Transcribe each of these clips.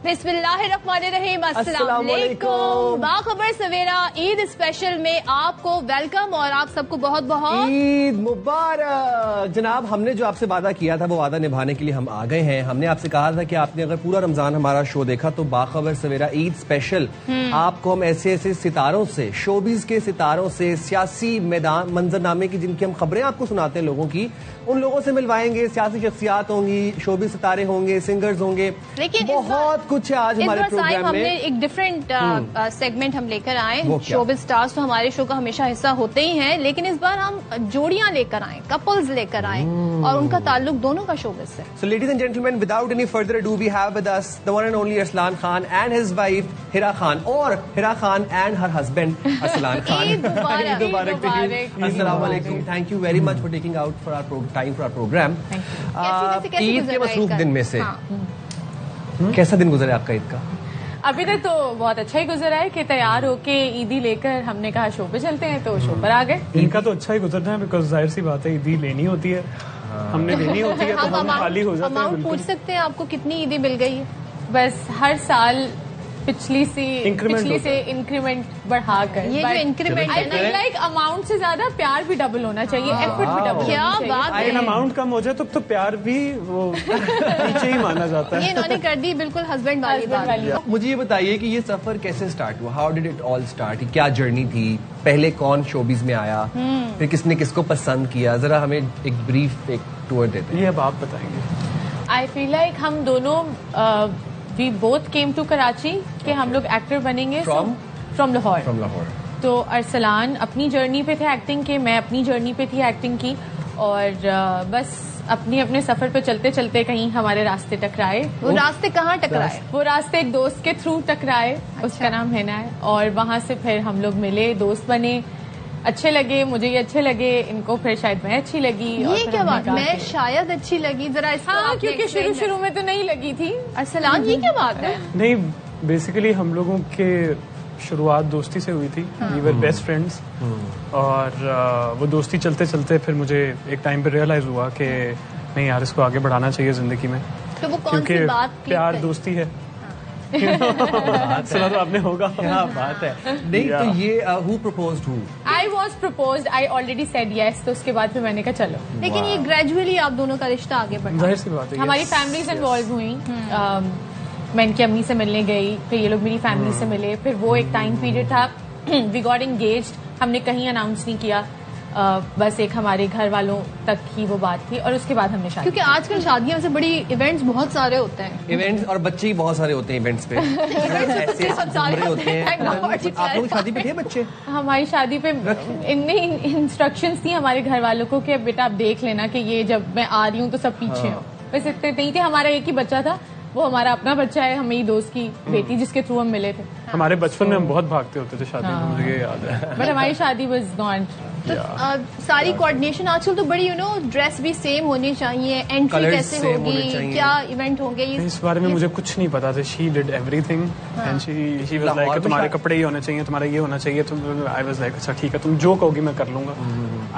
बिस्मिल्लाहिर्रहमानिर्रहीम, अस्सलाम वालेकुम। बाखबर सवेरा ईद स्पेशल में आपको वेलकम और आप सबको बहुत बहुत ईद मुबारक। जनाब, हमने जो आपसे वादा किया था वो वादा निभाने के लिए हम आ गए हैं। हमने आपसे कहा था कि आपने अगर पूरा रमजान हमारा शो देखा तो बाखबर सवेरा ईद स्पेशल आपको हम ऐसे ऐसे सितारों से, शोबिज के सितारों से, सियासी मैदान मंजरनामे की जिनकी हम खबरें आपको सुनाते हैं लोगों की, उन लोगों से मिलवाएंगे। सियासी शख्सियात होंगी, शोबिज सितारे होंगे, सिंगर्स होंगे, बहुत कुछ है आज हमारे प्रोग्राम में। हमने एक डिफरेंट सेगमेंट हम लेकर आए। शोबिज स्टार्स तो हमारे शो का हमेशा हिस्सा होते ही हैं, लेकिन इस बार हम जोड़ियां लेकर आए, कपल्स लेकर आए और उनका ताल्लुक दोनों का शोबिज से। So ladies and gentlemen, without any further ado, we have with us the one and only Arslan Khan and his wife Hira Khan, or Hira Khan and her husband Arslan Khan. Eid Mubarak. Eid Mubarak to you. Assalamu alaikum. Thank you very much for taking out for our time for our program. Eid के मसरूफ दिन में से कैसा दिन गुजरा आपका ईद का? अभी तक तो बहुत अच्छा ही गुजरा है कि तैयार होके ईदी लेकर हमने कहा शो पे चलते हैं, तो शो पर आ गए। इनका तो अच्छा ही गुजरना है, बिकॉज जाहिर सी बात है ईदी लेनी होती है, हमने देनी होती है, तो हम खाली हो जाते हैं। अमाउंट पूछ सकते हैं आपको कितनी ईदी मिल गई है? बस हर साल पिछली से इंक्रीमेंट बढ़ाकर। ये जो इंक्रीमेंट है ना, लाइक अमाउंट से ज्यादा प्यार भी डबल होना चाहिए, एफर्ट भी डबल। क्या बात है। अमाउंट कम हो जाए तो प्यार भी वो नीचे ही माना जाता है। ये इन्होंने कर दी बिल्कुल हस्बैंड वाली बात। मुझे ये बताइए कि ये सफर कैसे स्टार्ट हुआ? How did it all start? क्या जर्नी थी? पहले कौन शोबिज में आया, फिर किसने किसको पसंद किया? जरा हमें एक ब्रीफ एक टूर देते। ये अब आप बताएंगे। आई फील लाइक हम दोनों we both came to Karachi कि हम लोग एक्टर बनेंगे फ्रॉम लाहौर। तो अरसलान अपनी जर्नी पे थे एक्टिंग के, मैं अपनी जर्नी पे थी एक्टिंग की, और बस अपने सफर पे चलते चलते कहीं हमारे रास्ते टकराए। वो रास्ते कहाँ टकराए? वो रास्ते एक दोस्त के थ्रू टकराए। अच्छा। उसका नाम हिना है, और वहां से फिर हम लोग मिले, दोस्त बने, अच्छे लगे, मुझे ये अच्छे लगे, इनको फिर शायद मैं अच्छी लगी। ये क्या बात? मैं शायद अच्छी लगी, जरा इसको। हाँ, क्योंकि शुरू में तो नहीं लगी थी। अरसलान, ये क्या बात है? नहीं, बेसिकली हम लोगों के शुरुआत दोस्ती से हुई थी। वी वर बेस्ट फ्रेंड्स, और वो दोस्ती चलते चलते फिर मुझे एक टाइम पे रियलाइज हुआ कि नहीं यार, इसको आगे बढ़ाना चाहिए जिंदगी में। तो वो कौन सी बात? प्यार दोस्ती है। सुना तो आपने होगा। क्या बात है। नहीं तो ये who proposed who? I was proposed, I already said yes, तो उसके बाद फिर मैंने कहा चलो। लेकिन ये ग्रेजुअली आप दोनों का रिश्ता आगे बढ़ा। जाहिर सी बात है, हमारी फैमिलीज इन्वॉल्व हुई। मैं इनकी अम्मी से मिलने गई, फिर ये लोग मेरी फैमिली से मिले, फिर वो एक टाइम पीरियड था, वी गॉट एंगेज्ड, हमने कहीं अनाउंस नहीं किया, बस एक हमारे घर वालों तक ही वो बात थी, और उसके बाद हमने शादी। क्योंकि आजकल शादियों से बड़ी इवेंट्स बहुत सारे होते हैं, इवेंट्स और बच्चे ही बहुत सारे होते हैं इवेंट्स पे। ऐसे होते हैं। आप लोग शादी पे थे बच्चे? हमारी शादी पे इनने इंस्ट्रक्शंस थी हमारे घर वालों को कि बेटा आप देख लेना कि ये जब मैं आ रही हूँ तो सब पीछे हो। बस इतने नहीं थे, हमारा एक ही बच्चा था, वो हमारा अपना बच्चा है, हम मेरी दोस्त की बेटी जिसके थ्रू हम मिले थे। हमारे बचपन में हम बहुत भागते होते थे शादी में, मुझे ये याद है। बट हमारी शादी वाज नॉट। तो सारी कोऑर्डिनेशन आजकल तो बड़ी ड्रेस भी सेम होनी चाहिए, एंट्री कैसे होगी, क्या इवेंट होंगे, इस बारे में मुझे कुछ नहीं पता था। She did everything and she was like तुम्हारे कपड़े ही होने चाहिए, तुम्हारा ये होना चाहिए। आई वाज लाइक अच्छा ठीक है, तुम जो कहोगी मैं कर लूंगा।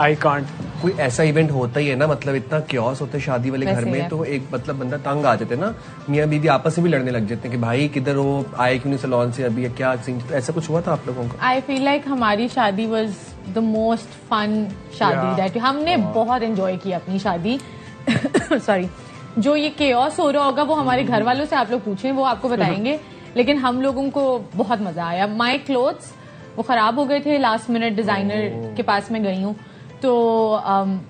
I can't. कोई ऐसा इवेंट होता ही है ना, मतलब इतना क्योस होता है शादी वाले घर में, तो एक मतलब बंदा तंग आ जाते हैं ना, मियाँ बीवी आपस में भी लड़ने लग जाते हैं कि भाई किधर हो, आए क्यों नहीं सैलून से अभी, क्या सीन? ऐसा कुछ हुआ था आप लोगों का? आई फील लाइक हमारी शादी वाज द मोस्ट फन शादी दैट हमने बहुत एंजॉय की अपनी शादी। सॉरी, जो ये केओस हो रहा होगा वो हमारे घर वालों से आप लोग पूछें, वो आपको बताएंगे, लेकिन हम लोगों को बहुत मजा आया। माई क्लोथ्स वो खराब हो गए थे, लास्ट मिनट डिजाइनर के पास मैं गई हूँ, तो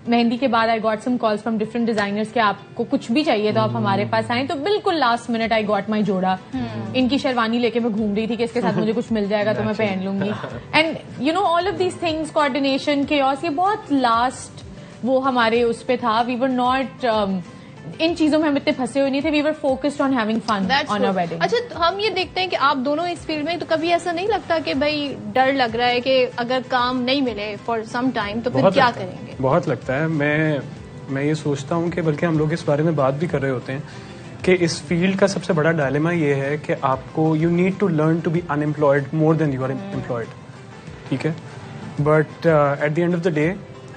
मेहंदी के बाद I got some calls from different designers कि आपको कुछ भी चाहिए तो आप हमारे पास आए, तो बिल्कुल last minute I got my जोड़ा। इनकी शेरवानी लेके मैं घूम रही थी कि इसके साथ मुझे कुछ मिल जाएगा तो मैं पहन लूंगी। And you know all of these things, coordination, chaos, ये बहुत लास्ट वो हमारे उस पे था। वी वर नॉट इन चीजों में हम इतने फंसे हुए नहीं थे, we were focused on having fun on our wedding. अच्छा, तो हम ये देखते हैं कि आप दोनों इस फील्ड में, तो कभी ऐसा नहीं लगता कि भाई डर लग रहा है कि अगर काम नहीं मिले फॉर सम टाइम तो फिर क्या करेंगे? बहुत लगता है। मैं ये सोचता हूँ कि बल्कि हम लोग इस बारे में बात भी कर रहे होते हैं कि इस फील्ड का सबसे बड़ा डायलेमा ये है कि आपको you need to learn to be unemployed more than you are employed. ठीक है, but at the end of the day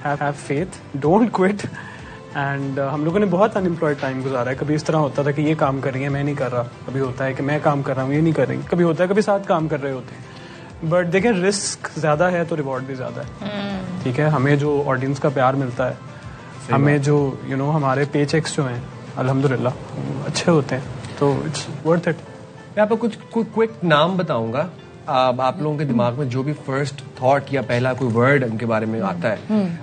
have faith, don't quit, and हम लोगों ने बहुत अनएम्प्लॉयड टाइम गुजारा है। कभी इस तरह होता था कि ये काम कर रही है, मैं नहीं कर रहा। कभी होता है कि मैं काम कर रहा हूँ, ये नहीं कर रही। कभी होता है कभी साथ काम कर रहे होते हैं। बट देखें, रिस्क ज्यादा है तो रिवॉर्ड भी ज्यादा है। ठीक है, हमें जो ऑडियंस का प्यार मिलता है, हमें जो हमारे पे चेक्स जो हैं अल्हम्दुलिल्लाह अच्छे होते हैं, तो इट्स वर्थ इट। मैं आपको कुछ क्विक नाम बताऊंगा। आप लोगों के दिमाग में जो भी फर्स्ट थॉट या पहला कोई वर्ड उनके बारे में आता है,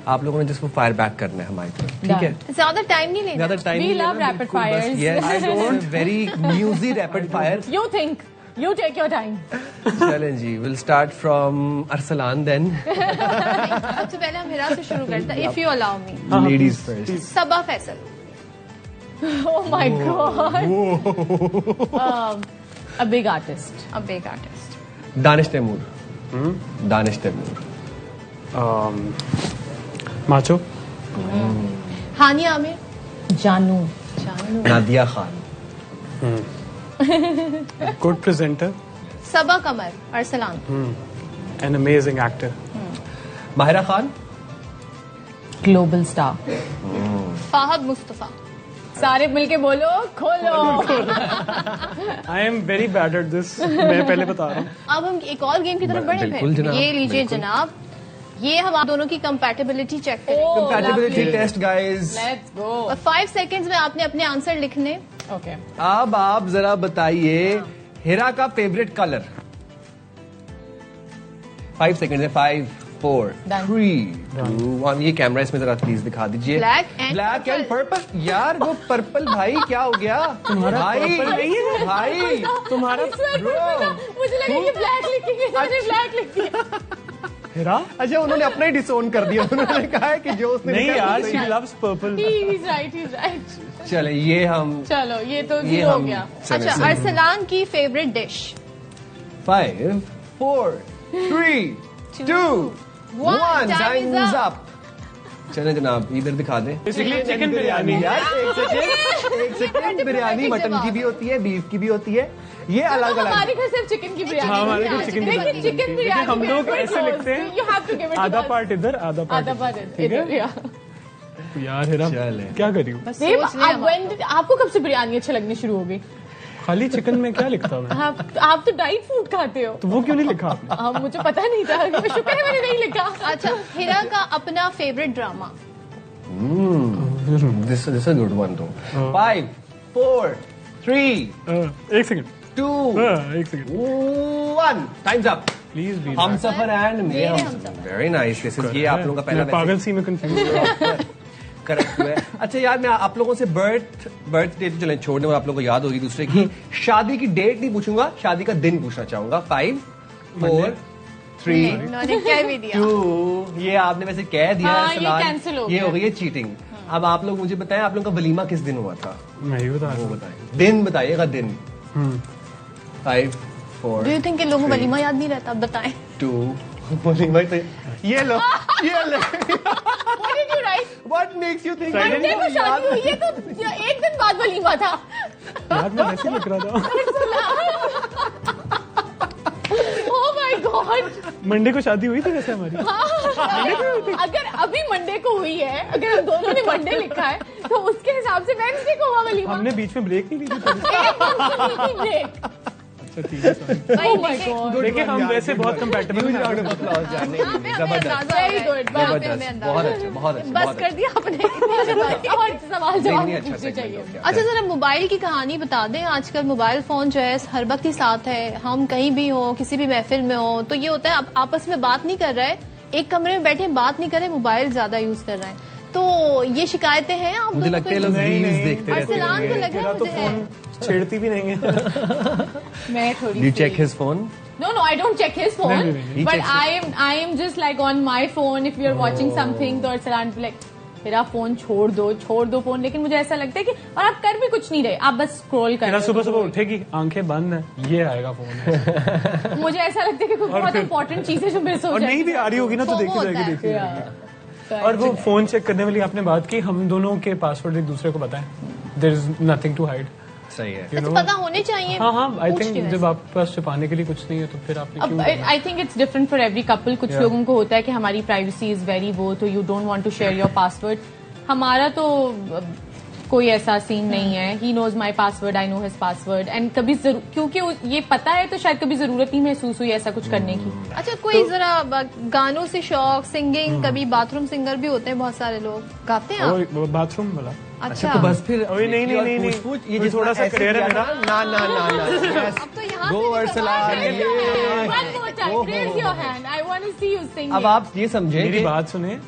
आप लोगों ने जिसको फायर बैक करना है हमारी तरफ, ठीक है? ज्यादा टाइम नहीं लेना। ज्यादा time We love rapid fires. Yes, I don't very newsy rapid fire. You think, you take your time. चलें जी, we'll start from Arsalan then. सबसे पहले हम हिरा से शुरू करते हैं, if you allow me. Ladies first. Saba Faisal. Oh my God. A big artist. A big artist. Danish Taimur. Danish Taimur. Macho. Hania Aamir. जानू। Nadia Khan. Good presenter. Saba Qamar. Arsalan. An amazing actor. Mahira Khan. Global star. Fahad Mustafa. सारे मिलके बोलो, खोलो। I am very bad at this, मैं पहले बता रहा हूँ। अब हम एक और गेम की तरफ बढ़े बिल्कुल फिर। जनाब, ये लीजिए बिल्कुल। जनाब, ये हम आप दोनों की कंपैटिबिलिटी चेक करेंगे। Compatibility test guys। Let's go. और 5 सेकेंड्स में आपने अपने आंसर लिखने। Okay. अब आप जरा बताइए हिरा का फेवरेट कलर। 5 सेकंड है। 5 4 Done. 3 2 1। ये कैमरा इसमें जरा प्लीज दिखा दीजिए। Black and purple. यार वो पर्पल भाई क्या हो गया तुम्हारा? भाई तुम्हारा मुझे लगा कि ब्लैक लिखेंगे, मैंने ब्लैक लिख दिया। हिरा। अच्छा, उन्होंने अपना ही डिसोन कर दिया। उन्होंने कहा है कि जो उसने नहीं लिखा है यार, वो शी सही। Loves purple. He's right. चले ये हम चलो, ये तो ये जीरो हो हम गया। अच्छा, अरसलान की favourite dish. 5 4 3 2 1। Time is up. चले जनाब, इधर दिखा दें। Basically chicken biryani. यार एक सेकंड बिरयानी मटन की भी होती है, बीफ की भी होती है, ये अलग अलग। हमारे घर सिर्फ चिकन की बिरयानी। हाँ, हमारे घर चिकन की लेकिन बिरयानी। चिकन बिरयानी हम लोग में ऐसे close. लिखते हैं, You have to give it to आधा us. पार्ट इधर, आधा पार्ट आधा पार्ट ठीक है? इधर, yeah. यार हिरा, चले। क्या करी हूँ? बस देव, सोच लें आपको कब से बिरयानी अच्छी लगनी शुरू हो गई? खाली चिकन में क्या लिखता मैं? आप तो डाइट फूड खाते हो। तो वो क्यों नहीं लिखा आपने? हाँ, मुझे पता नहीं था। शुक्र है मैंने नहीं लिखा। अच्छा, हिरा का अपना favourite drama. This is a good one though. 5 4 3 एक सेकंड। 2 एक second 1। Times up. Please be. हम सफर एंड मेरे हम Humsafar. Very nice. This is ये आप लोगों का पहला पागल सी में कंफ्यूज। करेक्ट हुआ है। अच्छा यार, मैं आप लोगों से बर्थ डेट चलें छोड़ने, और आप लोगों को याद होगी दूसरे की। शादी की डेट नहीं पूछूंगा, शादी का दिन पूछना चाहूंगा। 5 4 3 उन्होंने कह भी दिया। 2। ये आपने वैसे कह दिया हाँ, है, ये सलाल। cancel हो ये गया। हो गई है चीटिंग। अब आप लोग मुझे बताएं, आप लोगों का वलीमा किस दिन हुआ था? मैं ही बता वो रहा हूँ। बताएं, दिन बताइएगा, दिन। 5 4 डू यू थिंक कि लोगों को वलीमा याद नहीं रहता? अब बताएं। 2 वलीमा तो ये लो। What did you write? What makes you think? Monday को शादी हुई है तो एक दिन बाद वलीमा था। यार मैं ऐसे लिख रहा था। Oh my God! मंडे को शादी हुई थी वैसे हमारी। अगर अभी मंडे को हुई है, अगर हम दोनों ने मंडे लिखा है, तो उसके हिसाब से वेडनेसडे को हुआ वलीमा। हमने बीच में ब्रेक नहीं ली थी। एक मंथ की ली थी ब्रेक। अच्छा ठीक है, sorry। Oh my God! देखिए हम वैसे बहुत कंपैटिबल हैं। Very good. बहुत अच्छा, बहुत अच्छा। बस कर दिया आपने। और सवाल जवाब नहीं, अच्छा पूछने segment चाहिए। हो गया। अच्छा, जरा मोबाइल की कहानी बता दें। आजकल मोबाइल फोन जो है हर वक्त ही साथ है। हम कहीं भी हो, किसी भी महफिल में हो, तो ये होता है आप आपस में बात नहीं कर रहे, एक कमरे में बैठे बात नहीं कर रहे, मोबाइल ज्यादा यूज कर रहे हैं। तो ये शिकायतें हैं आप मुझे दोनों लगता है को? लोग नहीं, रील्स नहीं। देखते रहते अरसलान को हैं। लगा मेरा तो मुझे है। फोन छेड़ती भी नहीं है। मैं थोड़ी Do you check his phone? No, I don't check his phone. नहीं, He But checks I am just like on my phone. If you're watching something, तो अरसलान be like, मेरा फोन छोड़ दो फोन। लेकिन मुझे ऐसा लगता है कि और आप कर भी कुछ नहीं रहे, आप बस स्क्रॉल कर मेरा रहे सुबह सुबह उठेगी, आंखें बंद है, ये आएगा फोन। हो। मुझे ऐसा लगता है कि कोई बहुत फिर- इंपॉर्टेंट चीजें जो मिस हो और नहीं भी जाएगी। आ रही होगी ना तो FOMO देखती होता रहेगी, है। देखती रहेगी। Yeah. और वो फोन चेक करने वाली आपने बात की, हम दोनों के पासवर्ड एक दूसरे को पता है। There is nothing to hide. सही है। अच्छा, पता होने चाहिए। हाँ हाँ, आई पूछती थिंक हूँ जब आपके पास छुपाने के लिए कुछ नहीं है तो फिर आपने अब क्यों करना? I think it's different for every couple. कुछ Yeah. लोगों को होता है कि हमारी प्राइवेसी इज वेरी वो, तो you don't want to share your password. हमारा तो कोई ऐसा सीन नहीं है. He knows my password, I know his password. And कभी क्योंकि ये पता है तो शायद कभी जरूरत नहीं महसूस हुई ऐसा कुछ करने की. अच्छा, कोई जरा गानों से शौक, सिंगिंग, कभी बाथरूम सिंगर भी होते हैं बहुत सारे लोग, गाते हैं आप? बाथरूम वाला. अच्छा, तो बस फिर नहीं पूछ ये जिस थोड़ा सा करियर है मेरा. ना अब तो यहाँ गो से Arsalan, One more time, raise your hand. I want to see you singing. अब आप ये समझे मेरी बात सुने,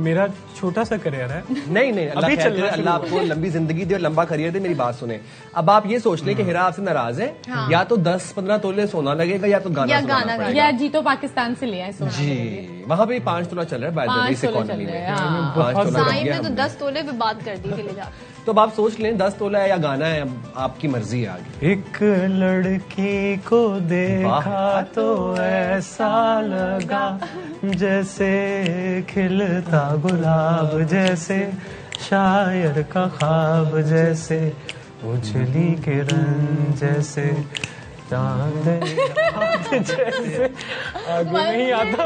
मेरा छोटा सा करियर है. नहीं अभी चल रहा है. अल्लाह आपको लंबी जिंदगी दे और लंबा करियर दे. मेरी बात सुने, अब आप ये सोच लें कि हिरा आपसे नाराज है, या तो 10-15 तोले सोना लगेगा या तो गाना सुनाना पड़ेगा. या जी तो पाकिस्तान से ले आए सोना. जी, वहाँ पे 5 तोला चल रहा है बाय द वे इस 5 तोला इकोनॉमी चल में. रहा है, 5 तोला लग साईं गया ने तो हमने. 10 तोले पे बात कर दी थी ले जा. तो अब आप सोच लें 10 तोला है या गाना है, अब आपकी मर्जी है आगे. एक लड़की को देखा तो ऐसा लगा जैसे खिलता गुलाब, जैसे शायर का ख्वाब, जैसे उछली किरण, जैसे चांद जैसे. आगे नहीं आता.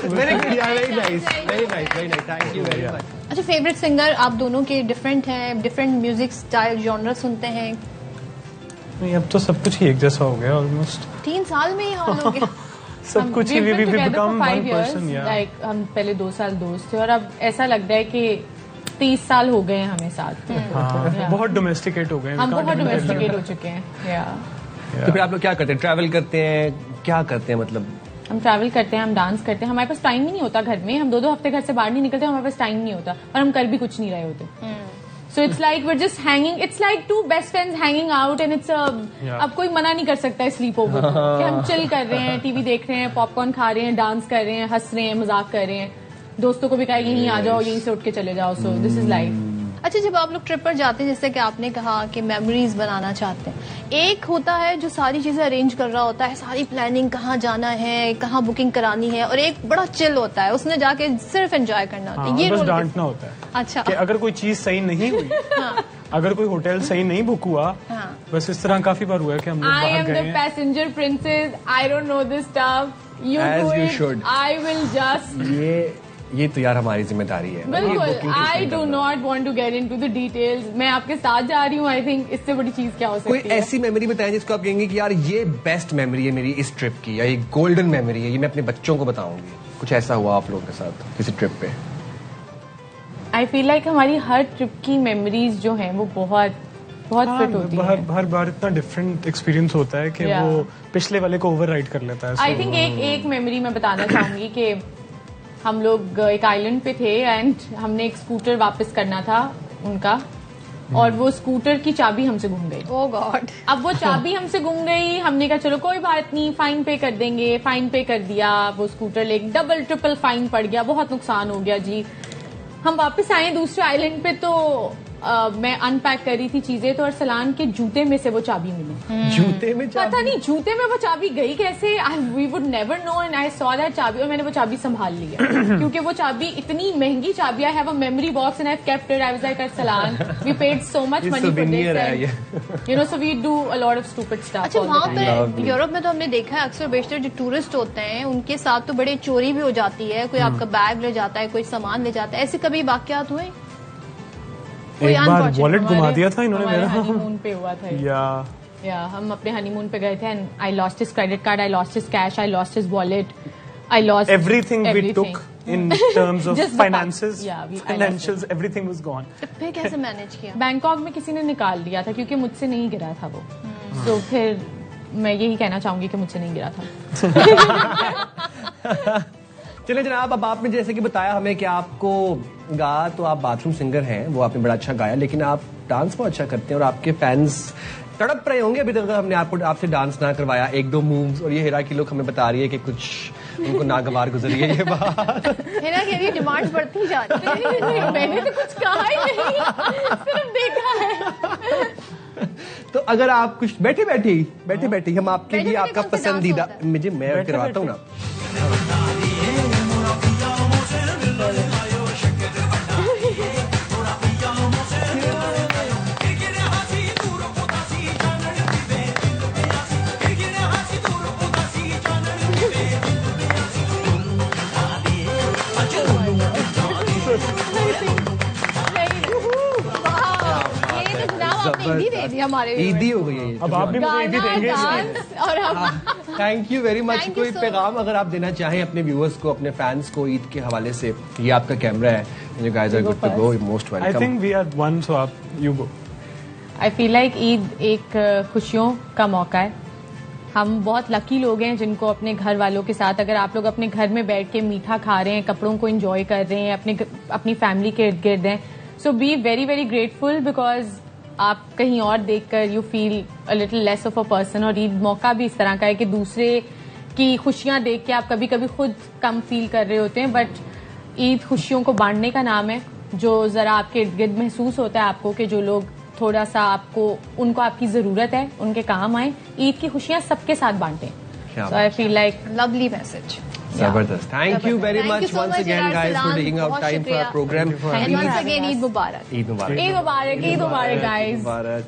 वेरी गुड यार, very nice, very nice, very nice. Thank you very much. अच्छा, फेवरेट सिंगर आप दोनों के डिफरेंट हैं, डिफरेंट म्यूजिक स्टाइल जॉनर सुनते हैं? नहीं, अब तो सब कुछ ही एक जैसा हो गया ऑलमोस्ट. 3 साल में ही हाल हो गया. सब कुछ ही we become one person. Like, हम पहले 2 साल दोस्त थे और अब ऐसा लग रहा है कि 30 साल हो गए हैं हमें साथ. हाँ, बहुत डोमेस्टिकेट हो गए. हम बहुत डोमेस्टिकेट हो चुके हैं. तो फिर आप लोग क्या करते हैं? ट्रैवल करते हैं, क्या करते हैं? मतलब हम ट्रैवल करते हैं, हम डांस करते हैं. हमारे पास टाइम ही नहीं होता घर में. हम 2-2 हफ्ते घर से बाहर नहीं निकलते. हमारे पास टाइम नहीं होता और हम कर भी कुछ नहीं रहे होते. So it's like we just hanging. It's like 2 best friends hanging out and it's अब कोई मना नहीं कर सकता स्लीप ओवर कि हम चिल कर रहे हैं, टीवी देख रहे हैं, पॉपकॉर्न खा रहे हैं, डांस कर रहे हैं, हंस रहे हैं, मजाक कर रहे हैं. दोस्तों को भी कहा यहीं आ जाओ, यहीं से उठ के चले जाओ. So this is life. अच्छा, जब आप लोग ट्रिप पर जाते हैं, जैसे कि आपने कहा कि मेमोरीज बनाना चाहते हैं, एक होता है जो सारी चीजें अरेंज कर रहा होता है, सारी प्लानिंग, कहाँ जाना है, कहाँ बुकिंग करानी है, और एक बड़ा चिल होता है, उसने जाके सिर्फ एंजॉय करना होता है. हाँ, ये बस रोल डांटना होता है. अच्छा, कि अगर कोई चीज सही नहीं हुई, अगर कोई होटल सही नहीं बुक हुआ, बस इस तरह काफी बार हुआ है कि हम लोग आई बाहर एम गए द हैं. Passenger princess. I don't know this stuff. You As do you it. should. I will just. ये तो यार हमारी जिम्मेदारी है. बिल्कुल. I do not want to get into the details. मैं आपके साथ जा रही हूँ. आई थिंक इससे बड़ी चीज क्या हो कोई सकती है? ऐसी मेमोरी बताएं जिसको आप कहेंगे कि यार ये बेस्ट मेमोरी है मेरी इस ट्रिप की, या ये गोल्डन मेमोरी है, ये मैं अपने बच्चों को बताऊंगी. कुछ ऐसा हुआ आप लोगों के साथ किसी ट्रिप पे? आई फील लाइक हमारी हर ट्रिप की मेमोरीज जो हैं वो बहुत फिट होती है. हर बार इतना डिफरेंट एक्सपीरियंस होता है कि Yeah. वो पिछले वाले को ओवरराइड कर लेता है. आई थिंक एक मेमोरी मैं बताना चाहूंगी कि हम लोग एक आइलैंड पे थे एंड हमने एक स्कूटर वापस करना था उनका, और वो स्कूटर की चाबी हमसे गुम गई. ओह गॉड. अब वो चाबी हमसे गुम गई. हमने कहा चलो कोई बात नहीं, फाइन पे कर देंगे. फाइन पे कर दिया. वो स्कूटर ले डबल ट्रिपल फाइन पड़ गया. बहुत नुकसान हो गया जी. हम वापस आए दूसरे आइलैंड पे तो मैं अनपैक कर रही थी चीजें, तो अरसलान के जूते में से वो चाबी मिली. जूते में पता नहीं जूते में वो चाबी गई कैसे. We would never know and I saw that चाबी, और मैंने वो चाबी संभाल लिया क्योंकि वो चाबी इतनी महंगी चाबी. I have a memory box and I have kept it. I was like Arsalan, we paid so much money for this, you know, so we do a lot of stupid stuff. अच्छा, वहाँ पे यूरोप में तो हमने देखा है अक्सर बेशतर जो टूरिस्ट होते हैं उनके साथ तो बड़े चोरी भी हो जाती है. कोई आपका बैग ले जाता है, कोई सामान ले जाता है. ऐसे कभी वाकयात हुए? एक बार वॉलेट घुमा दिया था इन्होंने मेरा. हनीमून पे हुआ था. या हम अपने हनीमून पे गए थे and I lost his credit card, I lost his cash, I lost his wallet, I lost everything we took in terms of Just the finances, part. Yeah, I lost financials, everything was gone. तो फिर कैसे manage किया? Bangkok में किसी ने निकाल लिया था क्योंकि मुझसे नहीं गिरा था वो. तो फिर मैं यही कहना चाहूंगी कि मुझसे नहीं गिरा था. चले जनाब, अब आपने जैसे कि बताया हमें कि आपको गा तो आप बाथरूम सिंगर हैं, वो आपने बड़ा अच्छा गाया, लेकिन आप डांस बहुत अच्छा करते हैं और आपके फैंस तड़प रहे होंगे अभी तक हमने आपसे डांस ना करवाया. 1-2 मूव्स, और ये हिरा की लोग हमें बता रही है कि कुछ उनको नागवार गुजरी है ये बात. हिरा कह रही है डिमांड्स बढ़ती जा रही है. मैंने तो कुछ कहा ही नहीं, सिर्फ देखा है. तो अगर आप कुछ बैठे बैठी हम आपके लिए आपका कौन सा डांस पसंदीदा होता है? मुझे मैं करवाता हूँ ना. ईदी दे दी हमारे ईदी हो गई है ये। अब आप भी मुझे ईदी देंगे डांस और हम thank you very much. Thank you कोई so पैगाम अगर आप देना चाहें अपने व्यूअर्स को, अपने फैंस को ईद के हवाले से? ये आपका कैमरा है, you guys are good to go, most I welcome. Think we are one, so आप you go. I feel like Eid एक खुशियों का मौका है। हम बहुत लकी लोग हैं जिनको अपने घर वालों के साथ, अगर आप लोग अपने घर में बैठ के मीठा खा रहे हैं, कपड़ों को एंजॉय कर रहे हैं, अपनी फैमिली के इर्द गिर्द हैं, so be very very grateful, because आप कहीं और देखकर you feel a little less of a person. और ईद मौका भी इस तरह का है कि दूसरे की खुशियां देख के आप कभी कभी खुद कम फील कर रहे होते हैं, बट ईद खुशियों को बांटने का नाम है, जो जरा आपके इर्द गिर्द महसूस होता है आपको कि जो लोग थोड़ा सा उनको आपकी जरूरत है, उनके काम आए, ईद की खुशियां सबके साथ बांटें। So I feel like lovely message. जबरदस्त। Thank you very Thank you much so once much, again Irar guys for Salam. Taking out बहुत टाइम फॉर शुक्रिया। Our programme. And once again Eid Mubarak. Eid Mubarak. Eid Mubarak, Eid Mubarak guys. Mubarak.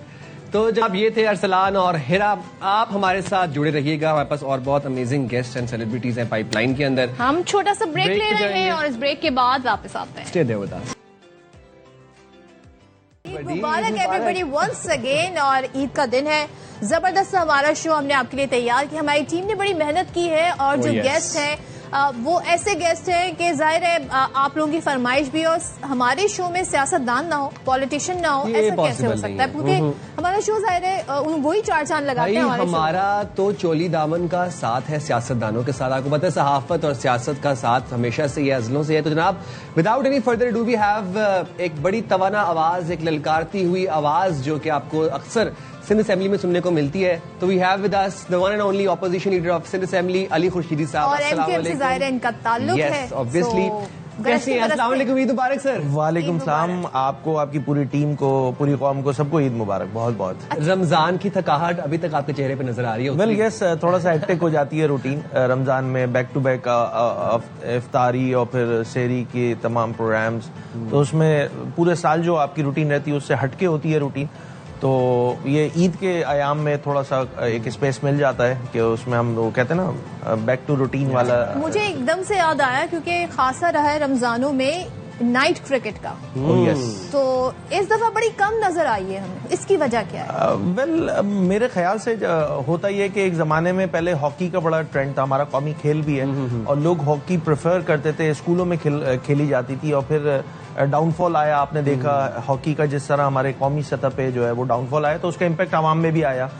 तो जब ये थे अरसलान और हिरा, आप हमारे साथ जुड़े रहिएगा। हमारे पास और बहुत अमेजिंग गेस्ट एंड सेलिब्रिटीज हैं पाइपलाइन के अंदर। हम छोटा सा ब्रेक Break ले पे रहे जाएंगे। हैं और इस ब्रेक के बाद वापस आते हैं। Stay there with us. Eid मुबारक एवरीबॉडी वंस अगेन। और ईद का दिन है, जबरदस्त हमारा शो हमने आपके लिए तैयार किया। हमारी टीम ने बड़ी मेहनत की है और जो yes. गेस्ट हैं वो ऐसे गेस्ट हैं कि जाहिर है आप लोगों की फरमाइश भी, और हमारे शो में सियासतदान ना हो, पॉलिटिशियन ना हो, ये ऐसा कैसे possible हो सकता नहीं है? है। क्योंकि हमारा शो जाहिर है वही चार चांद लगाते भाई हैं हमारे शो में। हमारा तो चोली दामन का साथ है सियासतदानों के साथ। आपको पता है सहाफत और सियासत का साथ हमेशा से ये अजलों से है। तो जनाब without any further do we have एक बड़ी तवाना आवाज, एक ललकारती हुई आवाज जो कि आपको अक्सर सिंध असेंबली में सुनने को मिलती है। तो we have with us the one and only opposition leader of Sindh assembly, Ali Khurshidi साहब। और एमक्यूएम से जाहिर है इनका ताल्लुक है। Yes obviously. So, कैसे हैं? अस्सलाम वालेकुम, ईद मुबारक सर। वालेकुम सलाम। आपको, आपकी पूरी टीम को, पूरी कौम को, सबको ईद मुबारक बहुत बहुत। रमजान की थकाहट अभी तक आपके चेहरे पे नजर आ रही है? वेल यस, थोड़ा सा हेक्टिक हो जाती है रूटीन रमजान में, बैक टू बैक इफ्तारी और फिर सेहरी के तमाम प्रोग्राम्स, तो उसमें पूरे साल जो आपकी रूटीन रहती है उससे हटके होती है रूटीन। तो ये ईद के आयाम में थोड़ा सा एक स्पेस मिल जाता है कि उसमें हम वो कहते हैं ना बैक टू रूटीन वाला। मुझे एकदम से याद आया क्योंकि खासा रहा है रमजानों में नाइट क्रिकेट का, यस। तो इस दफा बड़ी कम नजर आई है हमें, इसकी वजह क्या है? वेल मेरे ख्याल से होता ये कि एक जमाने में पहले हॉकी का बड़ा ट्रेंड था, हमारा कौमी खेल भी है और लोग हॉकी प्रेफर करते थे, स्कूलों में खेली जाती थी। और फिर डाउनफॉल आया, आपने देखा हॉकी का जिस तरह हमारे कौमी सतह पे जो है वो डाउनफॉल आया, तो उसका इम्पैक्ट आवाम में भी आया।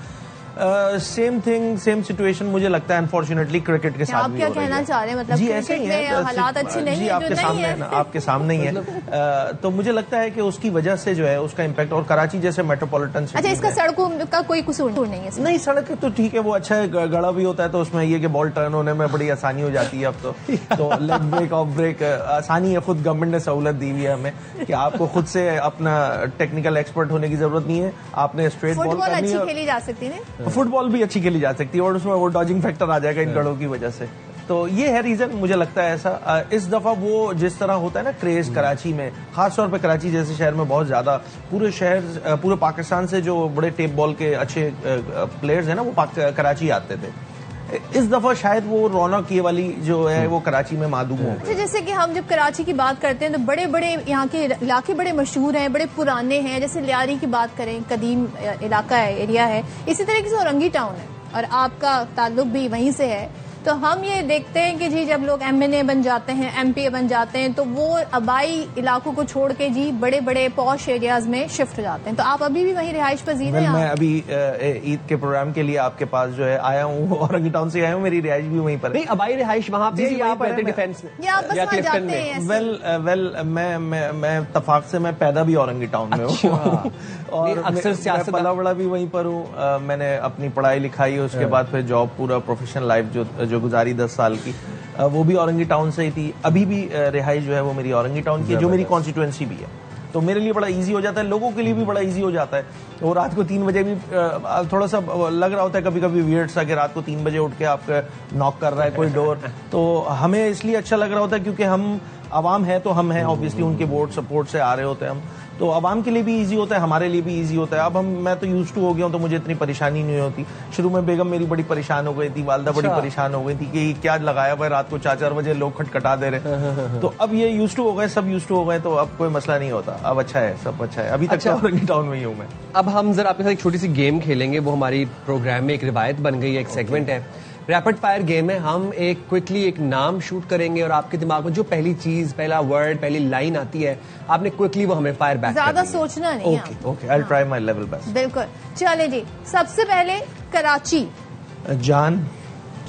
सेम थिंग, सेम सिचुएशन मुझे लगता है अनफॉर्चुनेटली क्रिकेट के साथ आप भी क्या हो रही कहना है। चाह रहे हैं? मतलब जी क्रिकेट ऐसे ही में है, हालात अच्छे नहीं जी है, आपके जो नहीं सामने है। है ना, आपके सामने ही है। तो मुझे लगता है कि उसकी वजह से जो है उसका इम्पैक्ट, और कराची जैसे मेट्रोपॉलिटन अच्छा, इसका सड़कों का कोई कसूर नहीं है इसमें? नहीं, सड़क तो ठीक है, वो अच्छा है, गड़ा भी होता है तो उसमें ये कि बॉल टर्न होने में बड़ी आसानी हो जाती है अब तो लेग ब्रेक ऑफ ब्रेक आसानी है, खुद गवर्नमेंट ने सहूलत दी हुई है हमें कि आपको खुद से अपना टेक्निकल एक्सपर्ट होने की जरूरत नहीं है, आपने स्ट्रेट बॉल फुटबॉल करनी अच्छी है। खेली जा सकती है, फुटबॉल भी अच्छी खेली जा सकती है और उसमें वो डॉजिंग फैक्टर आ जाएगा इन गड़ों की वजह से। तो ये है रीजन, मुझे लगता है ऐसा। इस दफा वो जिस तरह होता है ना क्रेज कराची में, खासतौर पे कराची जैसे शहर में बहुत ज्यादा, पूरे शहर पूरे पाकिस्तान से जो बड़े टेप बॉल के अच्छे प्लेयर्स हैं ना वो कराची आते थे। इस दफा शायद वो रौनक ये वाली जो है वो कराची में मादूम हो गई। जैसे कि हम जब कराची की बात करते हैं तो बड़े बड़े यहाँ के इलाके बड़े मशहूर हैं, बड़े पुराने हैं। जैसे लियारी की बात करें, कदीम इलाका है, एरिया है। इसी तरीके से औरंगी टाउन है और आपका ताल्लुक भी वहीं से है। तो हम ये देखते हैं कि जी जब लोग MNA बन जाते हैं, MPA बन जाते हैं, तो वो आबाई इलाकों को छोड़ के जी बड़े बड़े पॉश एरियाज में शिफ्ट हो जाते हैं। तो आप अभी भी वहीं रिहाइश पजीर हैं? मैं अभी ईद के प्रोग्राम के लिए आपके पास जो है आया हूँ, औरंगी टाउन से आया हूँ, मेरी रिहाइश भी वहीं पर है। नहीं, अबाई रिहाइश वहां पे जी, या आप वहीं पर रहते है। डिफेंस में या आप बस वहाँ क्लिफ्टन जाते में? हैं ऐसे? वेल मैं तफाक से मैं पैदा भी औरंगी टाउन में हूँ और अक्सर सियासत पला बड़ा भी वहीं पर हूँ। मैंने अपनी पढ़ाई लिखाई, उसके बाद फिर जॉब, पूरा प्रोफेशनल लाइफ जो गुजारी 10 साल की, वो भी औरंगी टाउन से ही थी। अभी भी रिहाइश जो है वो मेरी औरंगी टाउन की है, जो मेरी कॉन्स्टिट्यूएंसी भी है। तो मेरे लिए बड़ा इजी हो जाता है, लोगों के लिए भी बड़ा इजी हो जाता है। वो रात को 3 बजे भी थोड़ा सा लग रहा होता है कभी कभी वियर्ड सा कि रात को 3 बजे उठ के आपका नॉक कर रहा है कोई डोर, तो हमें इसलिए अच्छा लग रहा होता है क्योंकि हम आवाम है तो हम हैं, ऑब्वियसली उनके वोट सपोर्ट से आ रहे होते हैं हम, तो आवाम के लिए भी इजी होता है, हमारे लिए भी इजी होता है। अब मैं तो यूज टू हो गया हूँ, तो मुझे इतनी परेशानी नहीं होती। शुरू में बेगम मेरी बड़ी परेशान हो गई थी, वालदा बड़ी परेशान हो गई थी कि क्या लगाया हुआ है, रात को 4-4 बजे लोग खटखटा दे रहे। तो अब ये यूज टू हो गए, सब यूज टू हो गए, तो अब कोई मसला नहीं होता, अब अच्छा है, सब अच्छा है। अभी तक तो औरंगी टाउन में ही हूँ मैं। अब हम जरा आपके साथ एक छोटी सी गेम खेलेंगे, वो हमारी प्रोग्राम में एक रिवायत बन गई है, एक सेगमेंट है, रैपिड फायर गेम है। हम एक क्विकली एक नाम शूट करेंगे और आपके दिमाग में जो पहली चीज, पहला वर्ड, पहली लाइन आती है, आपने क्विकली वो हमें फायर बैक ज्यादा सोचना नहीं। Okay, I will try my level best. बिल्कुल, चले जी। सबसे पहले कराची। जान,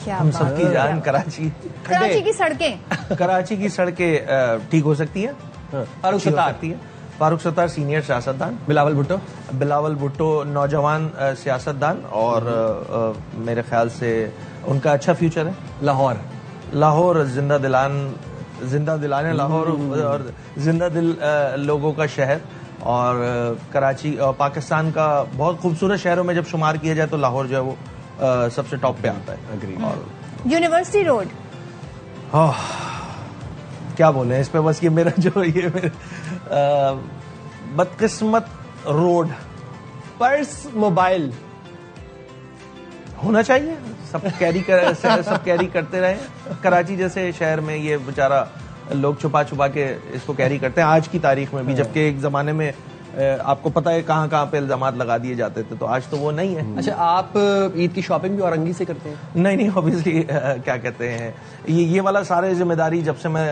क्या हम बात। सबकी जान कराची। कराची की सड़कें। कराची की सड़कें ठीक हो सकती है, फारूक सत्तार। फारूक सत्तार सीनियर सियासतदान, बिलावल भुट्टो। बिलावल भुट्टो नौजवान सियासतदान, और मेरे ख्याल से उनका अच्छा फ्यूचर है। लाहौर जिंदा दिलाने लाहौर और जिंदा दिल लोगों का शहर, और कराची पाकिस्तान का बहुत खूबसूरत शहरों में जब शुमार किया जाए तो लाहौर जो है वो सबसे टॉप पे आता है। अग्री। और यूनिवर्सिटी रोड। क्या बोले इस पे, बस ये मेरा जो ये मेरे बदकिस्मत रोड। पर्स, मोबाइल होना चाहिए, सब कैरी करते रहे। कराची जैसे शहर में ये बेचारा लोग छुपा छुपा के इसको कैरी करते हैं आज की तारीख में भी, जबकि एक जमाने में आपको पता है कहाँ कहाँ पे इल्जामात लगा दिए जाते थे, तो आज तो वो नहीं है। अच्छा, आप ईद की शॉपिंग भी औरंगी से करते हैं? नहीं, ऑब्वियसली क्या कहते हैं, ये वाला सारे जिम्मेदारी जब से मैं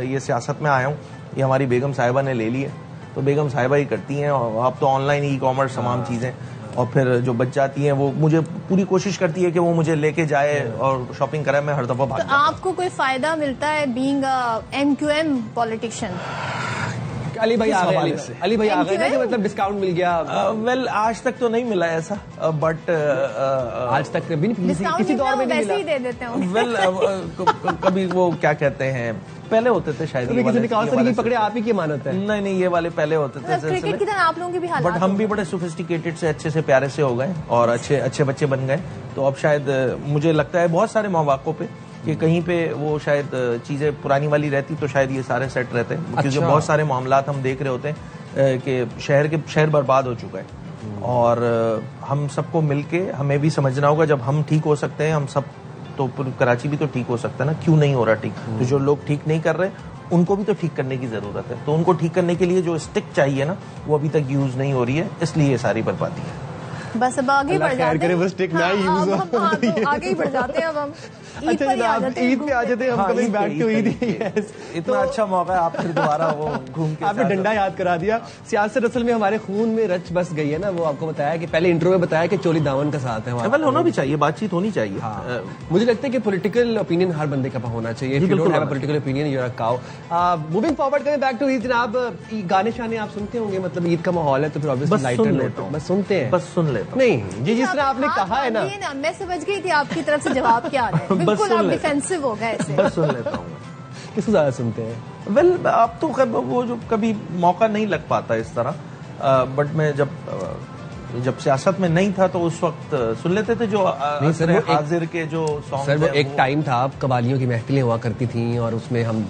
ये सियासत में आया हूँ, ये हमारी बेगम साहिबा ने ले ली है, तो बेगम साहिबा ही करती हैं। और अब तो ऑनलाइन ई कॉमर्स तमाम चीज़ें, और फिर जो बच जाती हैं वो मुझे पूरी कोशिश करती है कि वो मुझे लेके जाए और शॉपिंग कराए, मैं हर दफा भाग तो आपको कोई फायदा मिलता है बीइंग MQM पॉलिटिशियन? अली भाई आ गए, अली भाई आ गए ना, कि मतलब डिस्काउंट मिल गया? वेल आज तक तो नहीं मिला ऐसा, बट आज तक भी नहीं, किसी दौर में नहीं वैसे ही दे देते हैं। वेल कभी वो क्या कहते हैं, पहले होते थे शायद, किसी ने कहा सर ये पकड़े आप ही की मानत है। नहीं, ये वाले पहले होते थे क्रिकेट की तरह आप लोगों के भी हालात, बट हम भी बड़े सोफिस्टिकेटेड से, अच्छे से, प्यारे से हो गए और अच्छे बच्चे बन गए। तो अब शायद मुझे लगता है बहुत सारे मौक़ों पे कि कहीं पे वो शायद चीजें पुरानी वाली रहती तो शायद ये सारे सेट रहते, क्योंकि बहुत सारे मामलात हम देख रहे होते हैं कि शहर बर्बाद हो चुका है, और हम सबको मिलके हमें भी समझना होगा, जब हम ठीक हो सकते हैं हम सब, तो कराची भी तो ठीक हो सकता है ना, क्यों नहीं हो रहा ठीक? तो जो लोग ठीक नहीं कर रहे उनको भी तो ठीक करने की जरूरत है, तो उनको ठीक करने के लिए जो स्टिक चाहिए ना वो अभी तक यूज नहीं हो रही है, इसलिए ये सारी बर्बादी है। बस अब आगे बढ़ जाते हैं, वो स्टिक ना यूज हो, तो आगे ही बढ़ जाते हैं। अब हम ईद पर ही आ जाते हैं, ईद पे आ जाते हैं हम, कमिंग बैक टू ईद। इतना अच्छा मौका है, आप फिर दोबारा वो घूम के आपने डंडा याद करा दिया। सियासत असल में हमारे खून में रच बस गई है ना, वो आपको बताया कि पहले इंट्रो में बताया कि चोली दामन का साथ है। वेल होना भी चाहिए, बातचीत होनी चाहिए। मुझे लगता है कि पॉलिटिकल ओपिनियन हर बंदे का होना चाहिए। If you don't have a political opinion you are a cow. Moving forward करें बैक टू ईद, जनाब गाने शाने आप सुनते होंगे, मतलब ईद का माहौल है तो फिर ऑब्वियसली लाइटर नोट बस सुनते हैं, बस सुन लेता हूं। नहीं जी, जिस तरह आपने कहा है ना, मैं समझ गई थी आपकी तरफ से जवाब क्या आ रहा है। बिल्कुल आप डिफेंसिव हो गए ऐसे। बस सुन लेता हूँ। किसको ज्यादा सुनते हैं? वेल अब तो वो जो कभी मौका नहीं लग पाता इस तरह, बट मैं जब सियासत में नहीं था तो उस वक्त सुन लेते थे जो हाजिर के जो सॉन्ग। सर वो एक टाइम था, कवालियों की महफिलें हुआ करती थी और उसमें हम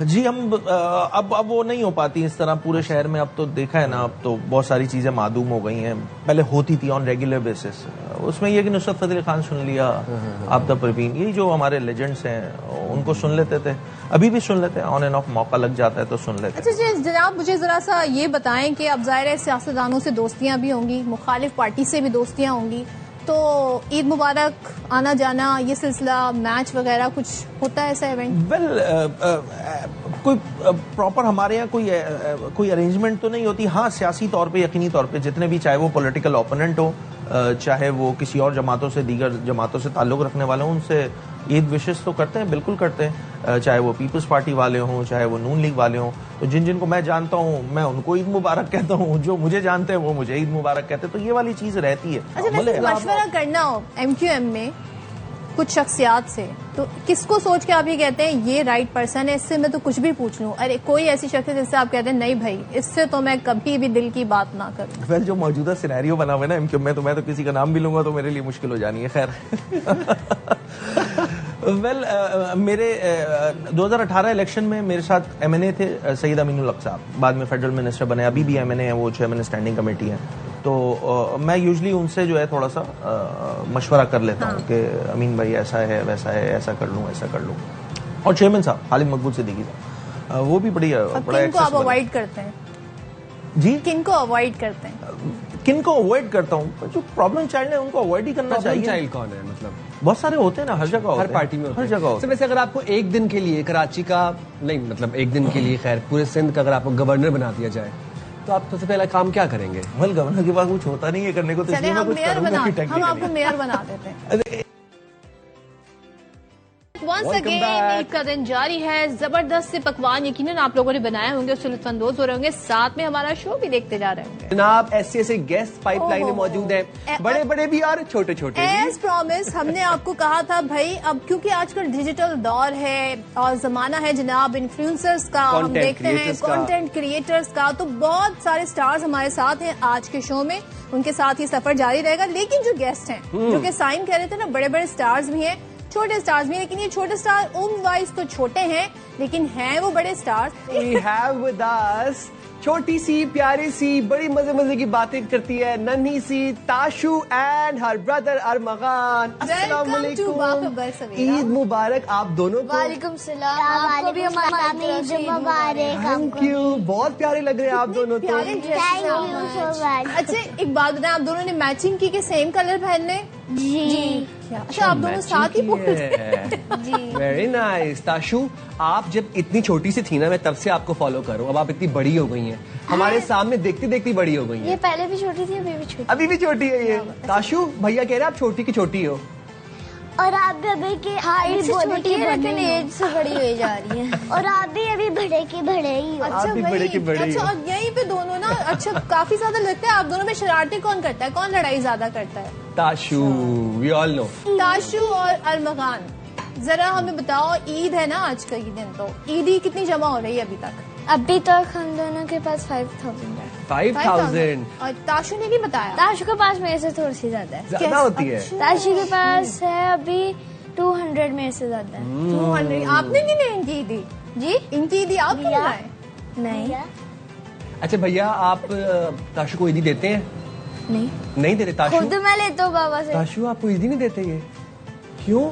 अब वो नहीं हो पाती इस तरह पूरे शहर में। अब तो देखा है ना, अब तो बहुत सारी चीजें मादूम हो गई हैं, पहले होती थी ऑन रेगुलर बेसिस। उसमें यह कि नुसरत फतेह अली खान सुन लिया, आबिदा परवीन, यही जो हमारे लेजेंड्स हैं उनको सुन लेते थे, अभी भी सुन लेते हैं, ऑन एंड ऑफ मौका लग जाता है तो सुन लेते हैं। अच्छा जनाब, मुझे जरा सा ये बताएं कि अब जाहिर है सियासतदानों से दोस्तियां भी होंगी, मुखालिफ पार्टी से भी दोस्तियां होंगी, तो ईद मुबारक आना जाना ये सिलसिला, मैच वगैरह कुछ होता है ऐसा इवेंट? वेल कोई प्रॉपर हमारे यहाँ कोई अरेंजमेंट तो नहीं होती। हाँ, सियासी तौर पे, यकीनी तौर पे जितने भी, चाहे वो पॉलिटिकल ओपोनेंट हो, चाहे वो किसी और जमातों से, दीगर जमातों से ताल्लुक़ रखने वाले हों, उनसे ईद विशेष तो करते हैं, बिल्कुल करते हैं। चाहे वो पीपल्स पार्टी वाले हों, चाहे वो नून लीग वाले हों, तो जिनको मैं जानता हूँ मैं उनको ईद मुबारक कहता हूँ, जो मुझे जानते हैं वो मुझे ईद मुबारक कहते हैं, तो ये वाली चीज़ रहती है। अच्छा, वैसे मशवरा करना हो MQM में कुछ शख्सियात से, तो किसको सोच के आप ये कहते हैं ये राइट पर्सन है, इससे मैं तो कुछ भी पूछ लूं? अरे कोई ऐसी शख्स है जिससे आप कहते हैं नहीं भाई, इससे तो मैं कभी भी दिल की बात ना करूं? वेल जो मौजूदा सिनेरियो बना हुआ है ना MQM में, तो मैं तो किसी का नाम भी लूंगा तो मेरे लिए मुश्किल हो जानी है। खैर वेल मेरे 2018 इलेक्शन में मेरे साथ एमएनए थे सईद अमीनुल हक साहब, बाद में फेडरल मिनिस्टर बने, अभी भी एमएनए है, वो चेयरमैन स्टैंडिंग कमेटी है। तो मैं यूजली उनसे जो है थोड़ा सा मशवरा कर लेता हूँ कि अमीन भाई ऐसा है वैसा है, ऐसा कर लूँ ऐसा कर लूँ। और चेयरमैन साहब खालिद मकबूल सिद्दीकी साहब, वो भी बड़ा किनको आप अवॉइड करते हैं जी? किनको अवॉइड करते हैं? किनको अवॉइड करता हूँ? जो प्रॉब्लम चाइल्ड है उनको अवॉइड ही करना चाहिए। चाइल्ड कौन है? मतलब बहुत सारे होते हैं ना, हर जगह होते हैं, हर पार्टी में होते हर हैं। जगह होते हैं। वैसे अगर आपको एक दिन के लिए कराची का नहीं, मतलब एक दिन के लिए खैर पूरे सिंध का अगर आपको गवर्नर बना दिया जाए तो आप सबसे पहला काम क्या करेंगे? वेल गवर्नर के पास कुछ होता नहीं है करने को, तो चले इसलिए मैं हम कुछ मेयर करूंगा बना, कि हम टेक्निकली। आपको मेयर बना देते हैं। Once Welcome again back. Eid का दिन जारी है, जबरदस्त से पकवान यकीनन आप लोगों ने बनाए होंगे, उससे लुत्फानंदोज हो रहे होंगे, साथ में हमारा शो भी देखते जा रहे होंगे। जनाब ऐसे गेस्ट पाइपलाइन में ओहो। मौजूद हैं, बड़े बड़े भी और छोटे छोटे भी। एज प्रॉमिस हमने आपको कहा था भाई, अब क्योंकि आजकल डिजिटल दौर है और जमाना है जनाब इन्फ्लुएंसर्स का, हम Content देखते हैं creators का। कंटेंट क्रिएटर्स का, तो बहुत सारे स्टार्स हमारे साथ हैं आज के शो में, उनके साथ ये सफर जारी रहेगा। लेकिन जो गेस्ट हैं, जो कि साइन कह रहे थे ना, बड़े बड़े स्टार्स भी हैं, छोटे स्टार्स भी हैं, लेकिन ये छोटे स्टार उम्र वाइज तो छोटे हैं लेकिन हैं वो बड़े stars. We have with us छोटी सी प्यारी सी बड़ी मजे मजे की बातें करती है नन्ही सी ताशू एंड हर ब्रदर अरमगान। अस्सलाम Welcome to वालेकुम, बाखबर सवेरा। ईद मुबारक आप दोनों को। वालेकुम सलाम, आपको भी हमारी ईद मुबारक। थैंक यू, बहुत प्यारे लग रहे हैं आप दोनों तो। प्यारे थैंक यू सो मच। अच्छा एक बात बताएं, आप दोनों ने मैचिंग की कि सेम कलर पहनने? जी अच्छा आप दोनों साथ ही पहुंचे? जी। Very nice. ताशू आप जब इतनी छोटी सी थी ना, मैं तब से आपको फॉलो करूं, अब आप इतनी बड़ी हो गई हैं, हमारे सामने देखती देखती बड़ी हो गई ये हैं। पहले भी छोटी थी, अभी भी छोटी, अभी भी छोटी है ये। ताशू भैया कह रहे हैं आप छोटी की छोटी हो। और आप भी अभी के हाइट से छोटी है लेकिन एज से बड़ी हुई जा रही है। और आप भी अभी बड़े के बड़े ही हो। आप भी भाई, बड़े के बड़े ही अच्छा हो। और यहीं पे दोनों ना, अच्छा काफी ज्यादा लगता है आप दोनों में शरारतें कौन करता है, कौन लड़ाई ज्यादा करता है? ताशू, वी ऑल नो। ताशू और अरमगान, जरा हमें बताओ, ईद है ना आज का ये दिन, तो ईदी कितनी जमा हो रही है अभी तक? अभी तक हम दोनों के पास 5000 है। 5000 और ताशू ने नहीं बताया? ताशु के पास मेरे से थोड़ी सी ज्यादा है। ज्यादा होती है। ताशु के पास है अभी 200 मेरे से ज्यादा है। 200। आपने नहीं ली इनकी ईदी? जी इनकी ईदी आप लिया। बनाए? नहीं अच्छा भैया आप ताशु को ईदी देते हैं? नहीं, नहीं देते ताशु? खुद मैं लेता हूँ बाबा से। ताशु आपको ईदी नहीं देते ये? क्यों?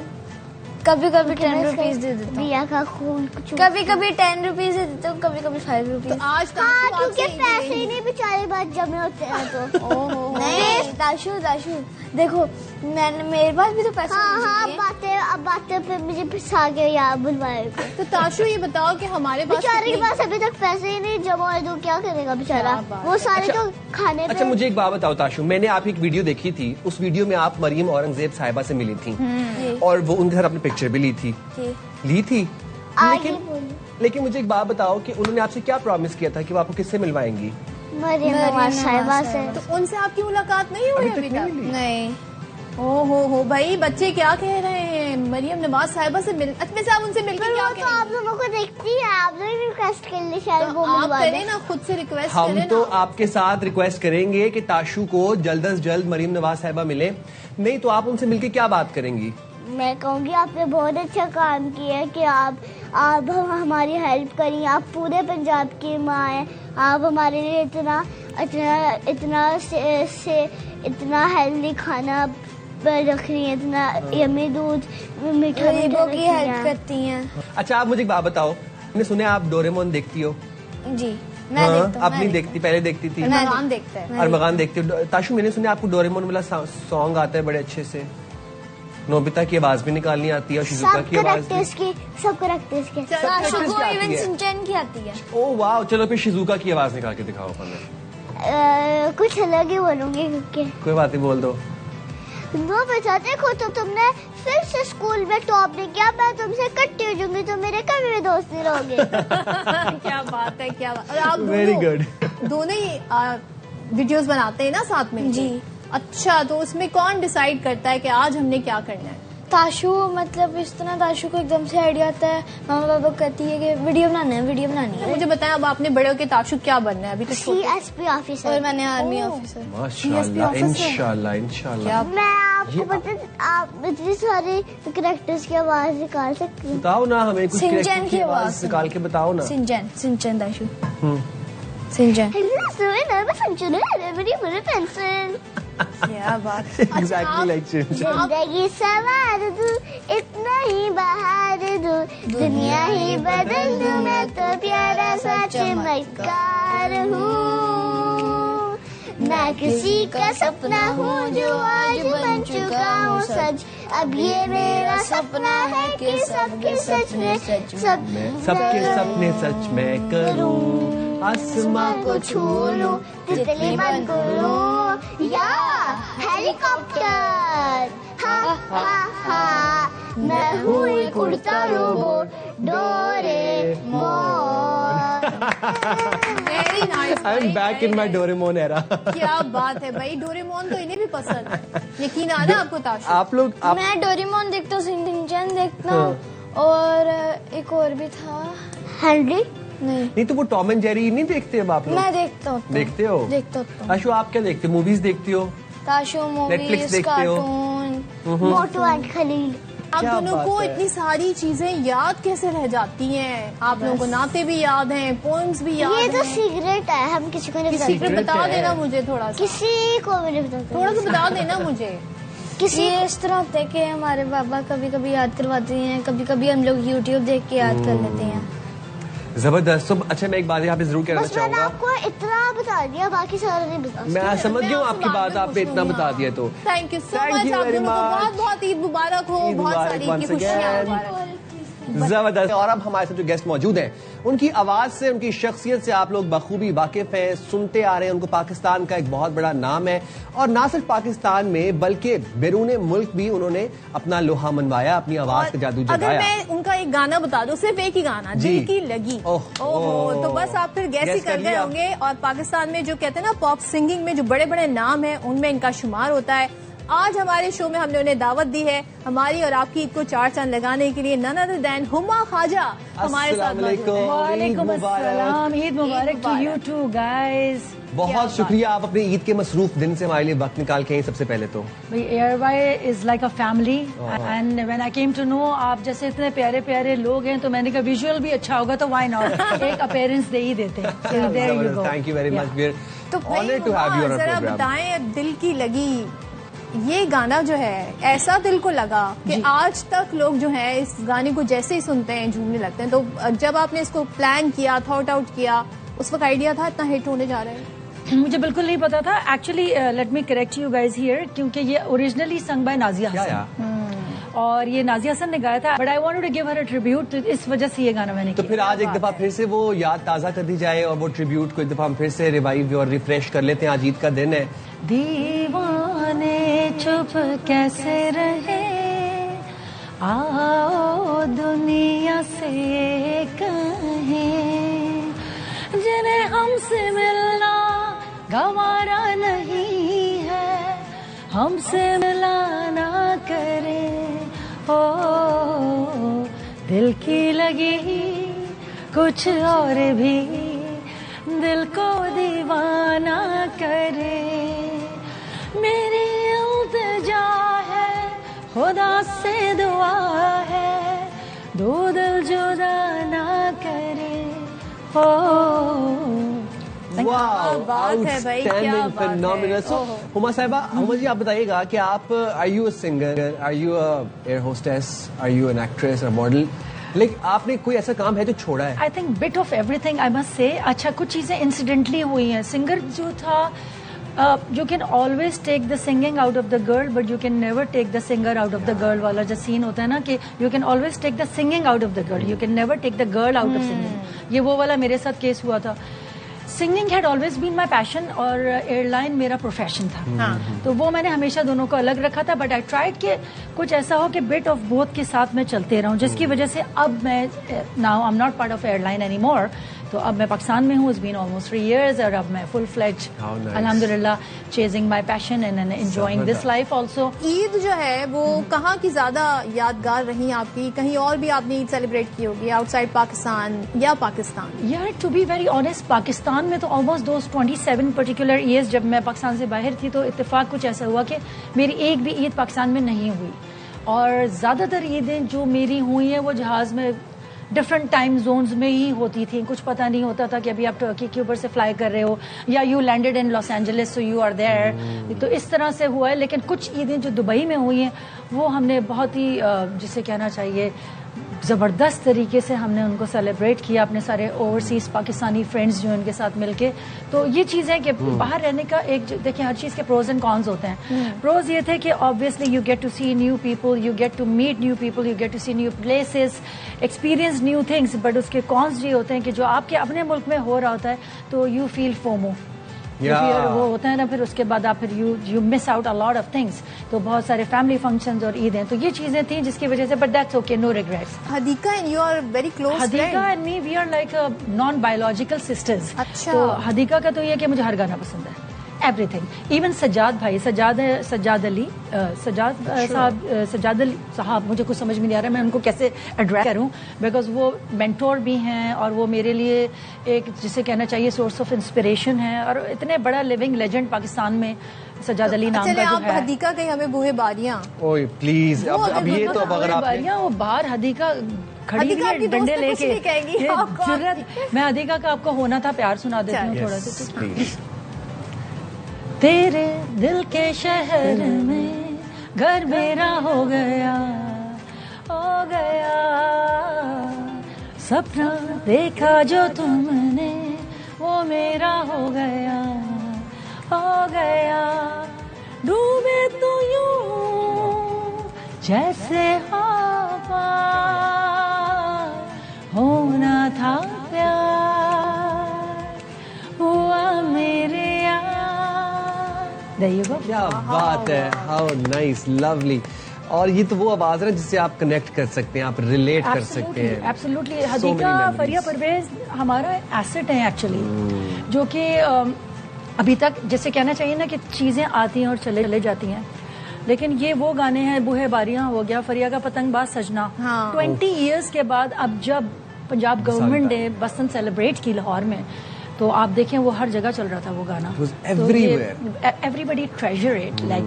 कभी कभी 10 रुपीज दे देता हूँ, बिया का खून कभी कभी 10 रुपीज दे देता हूँ, कभी कभी 5 तो रुपीज। आज ताशु हाँ, आपसे क्योंकि ईदी पैसे ही लेंगी। नहीं बेचारे बात जमे होते हैं तो ओहो। नहीं ताशु ताशु देखो, मैंने मेरे पास भी तो पैसे हाँ होने हाँ, चाहिए। अब बातें पे मुझे फंसा के यार बुलवाए को। तो ताशु ये बताओ कि हमारे पास बेचारे के कितनी- पास अभी तक पैसे ही नहीं जमा हुए तो क्या करेगा बेचारा, क्या बात वो सारे अच्छा- तो खाने अच्छा पे। मुझे एक बात बताओ ताशु, मैंने आपकी एक वीडियो देखी थी, उस वीडियो में आप मरियम औरंगजेब साहिबा से मिली थी और वो उनके साथ अपनी पिक्चर भी ली थी। ली थी आगे लेकिन मुझे एक बात बताओ कि उन्होंने आपसे क्या प्रॉमिस किया था कि वो आपको किससे मिलवाएंगी? मरियम नवाज साहिबा से। तो उनसे आपकी मुलाकात नहीं हुई अभी तक? नहीं, ओहो भाई, बच्चे क्या कह रहे हैं? मरियम नवाज साहिबा से मिल, अच्छा वैसे आप उनसे मिलकर पर क्या वो तो आप करेंगे? लोगों को देखती है, आप लोग रिक्वेस्ट कर ली शायद तो वो आप मिलवा करें दे। ना, खुद से रिक्वेस्ट हम करें तो ना। आपके साथ रिक्वेस्ट करेंगे कि ताशु को जल्द से जल्द मरियम नवाज साहिबा मिले, नहीं तो आप उनसे मिलकर क्या बात करेंगी? मैं कहूँगी आपने बहुत अच्छा काम किया है कि आप हमारी हेल्प करी, आप पूरे पंजाब की माँ हैं, आप हमारे लिए इतना इतना इतना से इतना हेल्दी खाना रख रही हैं, इतना यम्मी दूध मीठा गरीबों की मीठा हेल्प करती हैं। अच्छा आप मुझे एक बात बताओ, मैंने सुना है आप डोरेमोन देखती हो? जी मैं हाँ, देखता हूँ। आप नहीं देखती, पहले देखती थी। अरमान देखता है। अरमगान देखती हो? ताशु मैंने सुना आपको डोरेमोन वाला सॉन्ग आता है बड़े अच्छे से, नोबिता की आवाज भी निकालनी आती है और शिजुका सब की आवाज भी। करेक्टर्स की सब करेक्टर्स के ताशु practice को क्या आती इवन है? सिंचन की आती है। ओ वाह, चलो फिर शिजुका की आवाज निकाल के दिखाओ हमें। कुछ अलग ही बोलूंगी क्योंकि कोई बात नहीं, बोल दो। वो बताते खुद तो तुमने फिर से स्कूल में टॉप नहीं किया, मैं तुमसे कट्टी हो जाऊंगी तो मेरे कभी भी दोस्त नहीं रहोगे। क्या बात है, क्या बात। और आप Very दोनों ही वीडियोस बनाते हैं ना साथ में? जी। अच्छा, तो उसमें कौन डिसाइड करता है कि आज हमने क्या करना है? ताशु मतलब इस तरह ताशु को एकदम से आइडिया आता है, मामा पापा कहती है कि वीडियो बनाना है, वीडियो बनानी है। मुझे बताएं, अब आपने बड़े होके ताशु क्या बनना है? अभी तो छोटे। CSP officer. और मैंने आर्मी ऑफिसर। माशाल्लाह, इंशाल्लाह इंशाल्लाह। मैं आपको पता है आप इतनी सारे कैरेक्टर्स की आवाज निकाल सकते हैं? बताओ ना हमें कुछ सिंचन character की आवाज निकाल के बताओ ना। सिंचन दाशु सिंचन। मेरी पेंसिल। क्या बात है। Exactly like Shinchan. जिंदगी सवार दूं, इतना ही बहार दूं, दुनिया ही बदल दूं, मैं तो प्यारा सा चमत्कार हूँ। मैं किसी का सपना हूँ जो आज बन चुका हूँ सच। अब ये मेरा सपना है कि सबके सच में सबके सपने सच में करूं, आसमां को छू लूं, तितली बन करूं या हेलीकॉप्टर। हा हा हा, मैं हूँ एक उड़ता robot, Doraemon. Very nice. I am back in my Doraemon era. क्या बात है भाई, डोरेमोन तो इन्हें भी पसंद है, यकीन आना आपको ताशु। आप लोग मैं डोरेमोन देखता हूँ, सिंचन देखता हूँ और एक और भी था हेनरी। नहीं तो वो टॉम एंड जेरी नहीं देखते अब आप लोग? मैं देखता हूँ। देखते हो? देखता हूँ। ताशु आप क्या देखते हो? मूवीज देखती हो? ताशु Netflix मूवीज, देखते हो? कार्टून। मोटू एंड खलील। आप क्या दोनों बात को है। इतनी सारी चीजें याद कैसे रह जाती हैं? आप लोगों को नाते भी याद हैं, पोएम्स भी याद ये तो हैं। सीक्रेट है, हम किसी को नहीं सीक्रेट बताते। बता है। देना मुझे थोड़ा सा, किसी को भी नहीं बताते। थोड़ा सा बता देना मुझे। किसी ये इस तरह होता है कि हमारे पापा कभी कभी याद करवाते हैं, कभी कभी हम लोग YouTube देख के याद कर लेते हैं। जबरदस्त। तो अच्छा मैं एक बात यहाँ पे जरूर कहना बस मैंने चाहूंगा, आपको इतना बता दिया, बाकी सारा नहीं बता। मैं समझ गया हूँ मैं आपकी आपसे बात, बाद में आपने इतना पूछूंगी, बता दिया तो thank you so Thank much. you आप very दोनों को much. बहुत बहुत ईद मुबारक हो, ईद बहुत मुबारक सारी once की खुशियाँ again. मुबारक। जबरदस्त। और अब हमारे साथ जो गेस्ट मौजूद हैं, उनकी आवाज से, उनकी शख्सियत से आप लोग बखूबी वाकिफ हैं, सुनते आ रहे हैं। उनको पाकिस्तान का एक बहुत बड़ा नाम है और ना सिर्फ पाकिस्तान में बल्कि बैरून मुल्क भी उन्होंने अपना लोहा मनवाया, अपनी आवाज का जादू अगर जगाया। मैं उनका एक गाना बता दूं, सिर्फ एक ही गाना, जी। दिल की लगी, ओहो, तो बस आप फिर गैस ही Guess कर कर गए लिया। होंगे। और पाकिस्तान में जो कहते हैं ना पॉप सिंगिंग में जो बड़े बड़े नाम हैं, उनमें इनका शुमार होता है। आज हमारे शो में हमने उन्हें दावत दी है, हमारी और आपकी ईद को चार चांद लगाने के लिए। None other than Huma Khwaja हमारे साथ मौजूद हैं। वालेकुम अस्सलाम, ईद मुबारक टू यू टू गाइस। बहुत शुक्रिया, आप अपने ईद के मसरूफ दिन से हमारे लिए वक्त निकाल के आए। सबसे पहले तो भाई एयरवाई is like a family and when I came to know आप जैसे इतने प्यारे प्यारे लोग हैं तो मैंने कहा विजुअल भी अच्छा होगा तो व्हाई नॉट एक अपीयरेंस दे ही देते हैं। So there you go. Thank you very much. We are तो honoured to have you on our जरा प्रोग्राम। बताएं, दिल की लगी ये गाना जो है ऐसा दिल को लगा कि आज तक लोग जो है इस गाने को जैसे ही सुनते हैं झूमने लगते हैं। तो जब आपने इसको प्लान किया, थॉट आउट किया, उस वक्त आइडिया था इतना हिट होने जा रहा है? मुझे बिल्कुल नहीं पता था actually. Let me correct you guys here, क्योंकि ये originally sung by Nazia Hasan और ये नाजिया हसन ने गाया था, but I wanted to give her a tribute, तो इस वजह से ये गाना मैंने तो किया। फिर आज एक दफा फिर से वो याद ताजा कर दी जाए और वो ट्रिब्यूट को एक दफा हम फिर से रिवाइव और रिफ्रेश कर लेते हैं। आज ईद का दिन है। दीवाने चुप कैसे रहे, आओ दुनिया से ये कहें, जिन्हें हमसे मिलना गवारा नहीं है, हमसे मिलाना करे। ओ दिल की लगी कुछ और भी दिल को दीवाना करे। मेरी इल्तिजा है, खुदा से दुआ है, दो दिल जुदा ना करे। बात है भाई, क्या बात है। phenomenal. So, हुमा साहिबा, हुमा जी आप बताइएगा कि आप are you a singer, are you a air hostess, are you an actress और मॉडल? लाइक आपने कोई ऐसा काम है जो छोड़ा है? I think bit of everything I must say. अच्छा कुछ चीजें इंसिडेंटली हुई हैं। सिंगर जो था, you can always take the singing out of the girl but you can never take the singer out of the girl वाला जो सीन होता है ना, कि you can always take the singing out of the girl, you can never take the girl out of singing. ये वो वाला मेरे साथ केस हुआ था। Singing had always been my passion और एयरलाइन मेरा प्रोफेशन था। तो वो मैंने हमेशा दोनों को अलग रखा था, बट आई ट्राइड कि कुछ ऐसा हो कि बिट ऑफ बोथ के साथ में चलते रहूं, जिसकी वजह से अब मैं now I am not part of airline any more, तो अब मैं पाकिस्तान में हूँ, इट्स बीन ऑलमोस्ट 3 years, और अब मैं फुल फ्लेज अल्हम्दुलिल्लाह chasing my passion and enjoying this life also. Eid जो है वो कहाँ की ज्यादा यादगार रही आपकी? कहीं और भी आपने ईद सेलिब्रेट की होगी आउटसाइड पाकिस्तान या पाकिस्तान? यार to be very honest, Pakistan में तो ऑलमोस्ट दोज 27 पर्टिकुलर ईयर्स जब मैं पाकिस्तान से बाहर थी तो इत्तेफाक कुछ ऐसा हुआ कि मेरी एक भी ईद पाकिस्तान में नहीं हुई, और ज़्यादातर ईदें जो मेरी हुई हैं वो जहाज़ में डिफरेंट टाइम जोन्स में ही होती थी। कुछ पता नहीं होता था कि अभी आप टर्की के ऊपर से फ्लाई कर रहे हो या you landed in Los Angeles so you are there, तो इस तरह से हुआ है। लेकिन कुछ ईदें जो दुबई में हुई हैं वो हमने बहुत ही जिसे कहना चाहिए ज़बरदस्त तरीके से हमने उनको सेलिब्रेट किया, अपने सारे ओवरसीज पाकिस्तानी फ्रेंड्स जो उनके साथ मिलके। तो ये चीज़ है कि बाहर रहने का एक देखिए हर चीज़ के प्रोज एंड कॉन्स होते हैं। प्रोज ये थे कि obviously you get to see new people, you get to meet new people, you get to see new places, experience new things. But उसके कॉन्स ये होते हैं कि जो आपके अपने मुल्क में हो रहा होता है तो यू फील फोमो, वो होता है ना, फिर उसके बाद आप फिर you miss out a lot of things. तो बहुत सारे फैमिली फंक्शंस और ईदें, तो ये चीजें थी जिसकी वजह से, but that's okay, no regrets. Hadiqa and you are very close. Hadiqa and me we are like non biological sisters. अच्छा। तो हदीका का तो ये कि मुझे हर गाना पसंद है, एवरीथिंग। इवन सज्जाद भाई, सज्जाद अली साहब, मुझे कुछ समझ में नहीं आ रहा मैं उनको कैसे एड्रेस करूं, बिकॉज वो मेंटोर भी हैं और वो मेरे लिए एक जिसे कहना चाहिए सोर्स ऑफ इंस्पिरेशन है, और इतने बड़ा लिविंग लेजेंड पाकिस्तान में सज्जाद अली नाम का जो है। हदीका कहीं हमें बूहे बारियां, ओए प्लीज, अब ये तो अगर आपने वो बाहर हदीका खड़ी हुई है डंडे लेके, जुर्रत। मैं हदीका का आपको होना था प्यार सुना देती हूँ थोड़ा सा। तेरे दिल के शहर में घर मेरा हो गया, सपना देखा जो तुमने वो मेरा हो गया, डूबे तो यूं जैसे हवा, होना था प्यार, हुआ मेरे क्या बात है, हाउ नाइस, लवली। और ये तो वो आवाज है जिससे आप कनेक्ट कर सकते हैं, आप रिलेट कर सकते हैं। एब्सोल्युटली। हदीका फरिया परवेज हमारा एसेट है एक्चुअली, जो कि अभी तक जैसे कहना चाहिए ना कि चीजें आती हैं और चले जाती हैं, लेकिन ये वो गाने हैं, बूहे बारियां हो गया, फरिया का पतंगबाज सजना। 20 ईयर्स के बाद अब जब पंजाब गवर्नमेंट ने बसंत सेलिब्रेट की लाहौर में, तो आप देखें वो हर जगह चल रहा था वो गाना, एवरीबडी ट्रेजर इट लाइक,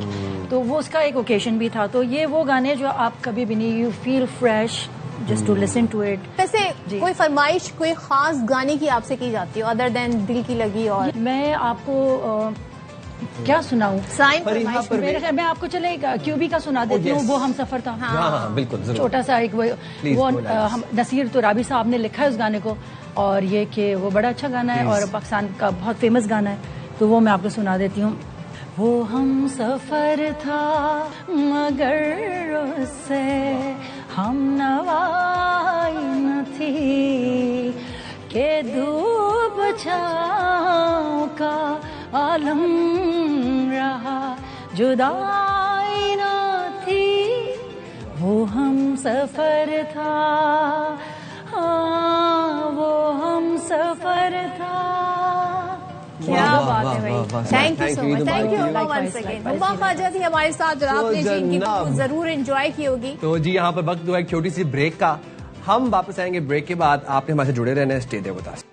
तो वो उसका एक ओकेजन भी था। तो ये वो गाने जो आप कभी भी नहीं, you feel fresh just to listen to it. वैसे कोई फरमाइश कोई खास गाने की आपसे की जाती हो अदर देन दिल की लगी? और मैं आपको क्या सुनाऊं? मैं आपको चले क्यूबी का सुना देती हूँ, वो हम सफर था। हाँ, बिल्कुल, छोटा सा एक वो नसीर तुराबी साहब ने लिखा है उस गाने को, और ये कि वो बड़ा अच्छा गाना है और पाकिस्तान का बहुत फेमस गाना है, तो वो मैं आपको सुना देती हूँ। वो हम सफर था मगर उससे हम नवाई न थी, के धूप छाँव का आलम रहा, जुदाई न थी, वो हम सफर था, हाँ वो हम सफर था। क्या बात है भाई, thank you so much, thank you once again. Huma Khwaja थी हमारे साथ और आपने जी इनकी जरूर एंजॉय की होगी। तो जी यहाँ पर वक्त हुआ एक छोटी सी ब्रेक का, हम वापस आएंगे ब्रेक के बाद। आपने हमारे से जुड़े रहना है, stay there with us.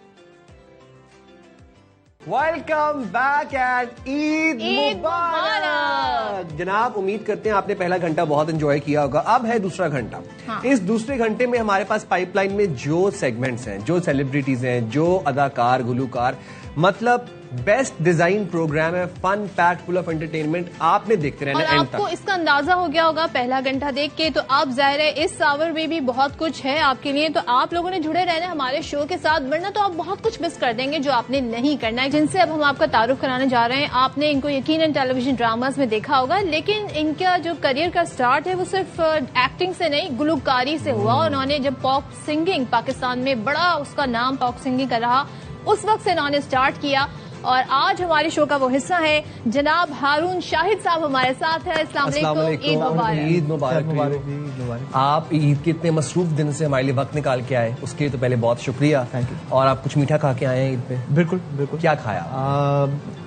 Welcome back and Eid Mubarak. जनाब, उम्मीद करते हैं आपने पहला घंटा बहुत एंजॉय किया होगा। अब है दूसरा घंटा। हाँ। इस दूसरे घंटे में हमारे पास पाइपलाइन में जो सेगमेंट्स हैं, जो सेलिब्रिटीज हैं, जो अदाकार, गुलूकार, मतलब बेस्ट डिजाइन प्रोग्राम है, fun packed full of entertainment, आपने देखते रहना एंड तक। आपको इसका अंदाजा हो गया होगा पहला घंटा देख के, तो आप जाहिर है इस आवर में भी बहुत कुछ है आपके लिए, तो आप लोगों ने जुड़े रहना हमारे शो के साथ, वरना तो आप बहुत कुछ मिस कर देंगे जो आपने नहीं करना है, जिनसे अब हम आपका तारुफ कराने जा रहे हैं। आपने इनको यकीनन टेलीविजन ड्रामास में देखा होगा, लेकिन इनका जो करियर का स्टार्ट है वो सिर्फ एक्टिंग से नहीं, गुलूकारी से हुआ। उन्होंने जब पॉप सिंगिंग पाकिस्तान में बड़ा उसका नाम पॉप सिंगिंग का रहा, उस वक्त से इन्होंने स्टार्ट किया और आज हमारे शो का वो हिस्सा है जनाब हारून शाहिद साहब हमारे साथ है। अस्सलाम वालेकुम, ईद मुबारक। ईद मुबारक। आप ईद के इतने मसरूफ दिन से हमारे लिए वक्त निकाल के आए, उसके लिए तो पहले बहुत शुक्रिया। Thank you. और आप कुछ मीठा खा के आए हैं ईद पे? बिल्कुल बिल्कुल। क्या खाया?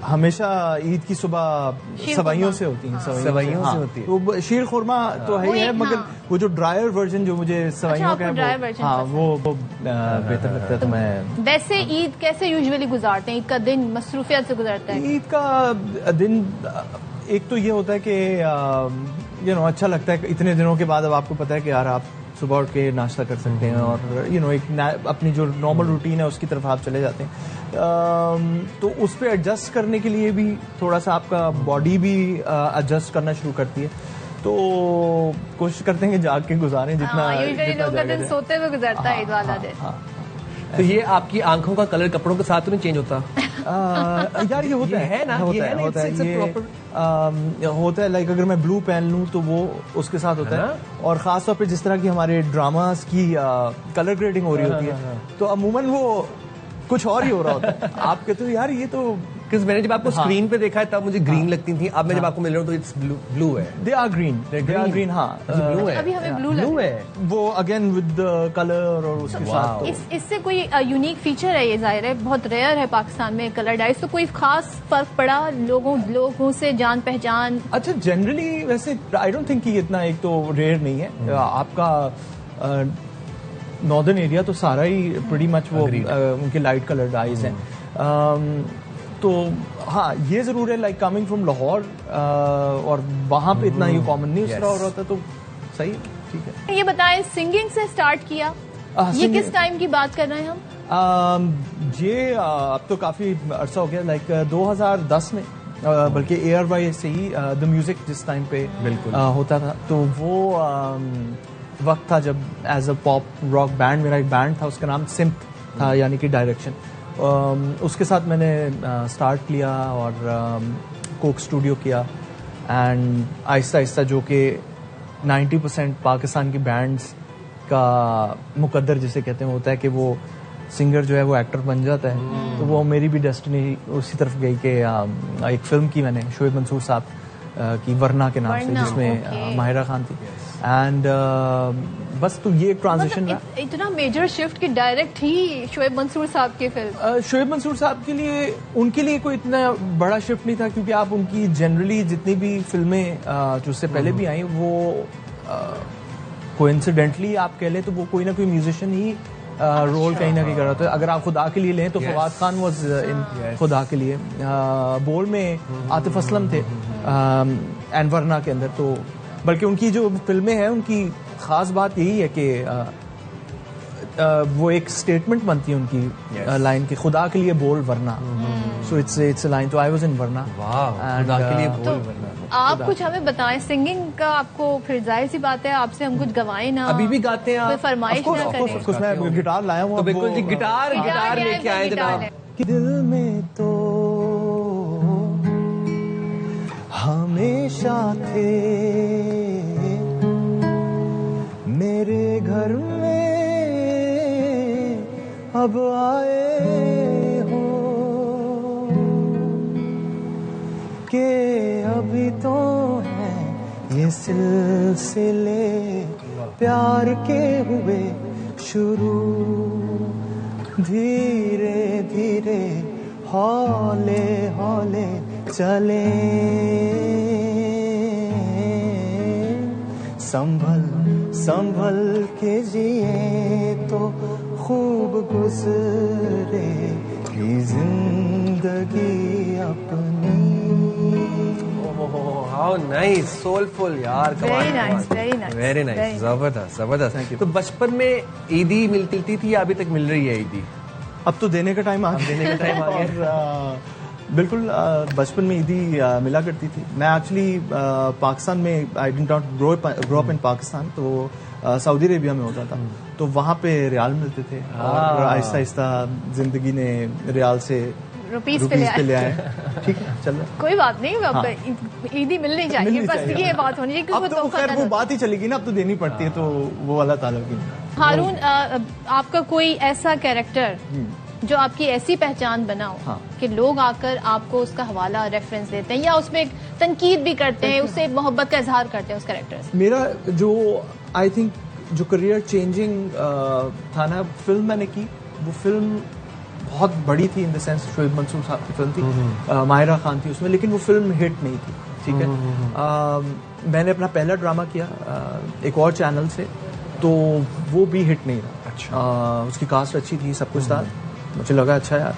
हमेशा ईद की सुबह सवैयों से होती है। सवैयों से होती है तो शीर खुरमा तो है ही है, मगर वो जो ड्रायर वर्जन जो मुझे सवैयों का है, हाँ वो बेहतर लगता है। तो मैं वैसे ईद कैसे यूजुअली गुजारते हैं? ईद का दिन मसरूफियत से गुजरता है? ईद का दिन एक तो ये होता है कि अच्छा लगता है इतने दिनों के बाद। अब आपको पता है कि यार आप सुबह उठ के नाश्ता कर सकते हैं और एक अपनी जो नॉर्मल रूटीन है उसकी तरफ आप चले जाते हैं। तो उस पर एडजस्ट करने के लिए भी थोड़ा सा आपका बॉडी भी एडजस्ट करना शुरू करती है। तो कोशिश करते हैं कि जाग के गुजारें जितना लोग का दिन सोते हुए गुजरता है ईद वाला दिन। तो ये आपकी आंखों का कलर कपड़ों के साथ तो नहीं चेंज होता? यार ये होता है ना, होता है लाइक अगर मैं ब्लू पहन लूं तो वो उसके साथ होता है। और खास तौर पे जिस तरह की हमारे ड्रामास की कलर ग्रेडिंग हो रही होती है तो अमूमन वो कुछ और ही हो रहा होता है। आप कहते हो यार ये तो, क्योंकि मैंने जब आपको स्क्रीन पे देखा है तब मुझे ग्रीन लगती थी, अब मैं जब आपको मिल रहा हूँ तो इट्स ब्लू है। They are green. हाँ ब्लू है, अभी हमें ब्लू है वो अगेन विद कलर और उसके साथ। इससे कोई यूनिक फीचर है? ये जाहिर है बहुत रेयर है पाकिस्तान में कलर डाइज, तो कोई खास फर्क पड़ा लोगों से जान पहचान? अच्छा जनरली वैसे आई डोंट थिंक कि इतना एक तो रेयर नहीं है। आपका नॉर्दर्न एरिया तो सारा ही प्रीटी मच वो उनके लाइट कलर्ड आईज हैं। तो हाँ ये जरूर है लाइक कमिंग फ्रॉम लाहौर और वहां पे इतना ये कॉमन नहीं उस तरह हो रहा था, तो सही है, ठीक है। ये बताएं सिंगिंग से स्टार्ट किया, ये किस टाइम की बात कर रहे हैं हम? ये अब तो काफी अरसा हो गया, लाइक 2010 में बल्कि ARY से ही द म्यूजिक जिस टाइम पे बिल्कुल होता था, तो वो वक्त था जब as a pop rock band मेरा एक बैंड था, उसका नाम सिम्प था, यानी कि डायरेक्शन। उसके साथ मैंने स्टार्ट किया और कोक स्टूडियो किया एंड आहिस्ता आहिस्ता जो कि 90% पाकिस्तान की बैंड्स का मुकद्दर जिसे कहते हैं होता है कि वो सिंगर जो है वो एक्टर बन जाता है। तो वो मेरी भी डेस्टिनी उसी तरफ गई कि एक फिल्म की मैंने शोएब मंसूर साहब की वरना के नाम से, जिसमें माहिरा खान थी। एंड बस तो ये एक ट्रांजिशन रहा। इतना मेजर शिफ्ट कि डायरेक्ट ही शोएब मंसूर साहब की फिल्म? शोएब मंसूर साहब के लिए उनके लिए कोई इतना बड़ा शिफ्ट नहीं था, क्योंकि आप उनकी जनरली जितनी भी फिल्में जो उससे पहले भी आई वो कोइंसिडेंटली आप कह लें तो वो कोई ना कोई म्यूजिशियन ही रोल कहीं ना कहीं कर रहा था। अगर आप खुदा के लिए लें तो फवाद खान वाज इन खुदा के लिए, बोल में आतिफ असलम थे एंड वरना के अंदर। तो बल्कि उनकी जो फिल्में हैं उनकी खास बात यही है कि वो एक स्टेटमेंट बनती है उनकी लाइन की, खुदा के लिए बोल वरना। So it's a line. तो आई वाज इन वरना। खुदा के लिए बोल वरना। आप कुछ हमें बताएं सिंगिंग का, आपको फिर जाहिर सी बात है आपसे हम कुछ गवाएं ना, अभी भी गाते हैं आप? फरमाइश ना करें। कुछ मैं गिटार लाया हूँ। तो बिल्कुल जी गिटार लेके आए जनाब। दिल में तो हमेशा थे मेरे घर में, अब आए हो के अभी तो है ये सिलसिले प्यार के हुए शुरू, धीरे धीरे हौले हौले चले, संभल संभल के जिए तो खूब गुजरे ये जिंदगी अपनी। हाउ नाइस, सोलफुल यार, very nice, very nice, very nice, जबरदस्त जबरदस्त। तो बचपन में ईदी मिलती थी या अभी तक मिल रही है ईदी? अब तो देने का टाइम आ गया। देने का टाइम आ गया। बिल्कुल बचपन में ईदी मिला करती थी। मैं एक्चुअली पाकिस्तान में I did not grow up in Pakistan, तो सऊदी अरेबिया में होता था, तो वहाँ पे रियाल मिलते थे और आहिस्ता आहिस्ता जिंदगी ने रियाल से रुपीस पे ले आए। ठीक है, चल रहा। कोई बात नहीं, ईदी मिलनी चाहिए, बस ये बात होनी चाहिए। अब तो खैर वो बात ही चलेगी ना, अब तो देनी पड़ती है, तो वो अल्लाह ताला की। हारून, आपका कोई ऐसा कैरेक्टर जो आपकी ऐसी पहचान बनाओ हाँ। कि लोग आकर आपको उसका हवाला रेफरेंस देते हैं या उसमें एक तनकीद भी करते हैं, उससे मोहब्बत का इजहार करते हैं उस कैरेक्टर से? मेरा जो आई थिंक जो करियर चेंजिंग था ना, फिल्म मैंने की, वो फिल्म बहुत बड़ी थी in the sense, Shoaib Mansoor साहब की फिल्म थी, माहिरा खान थी उसमें, लेकिन वो फिल्म हिट नहीं थी, ठीक है। मैंने अपना पहला ड्रामा किया एक और चैनल से, तो वो भी हिट नहीं रहा। अच्छा। उसकी कास्ट अच्छी थी, सब कुछ था, मुझे लगा अच्छा यार,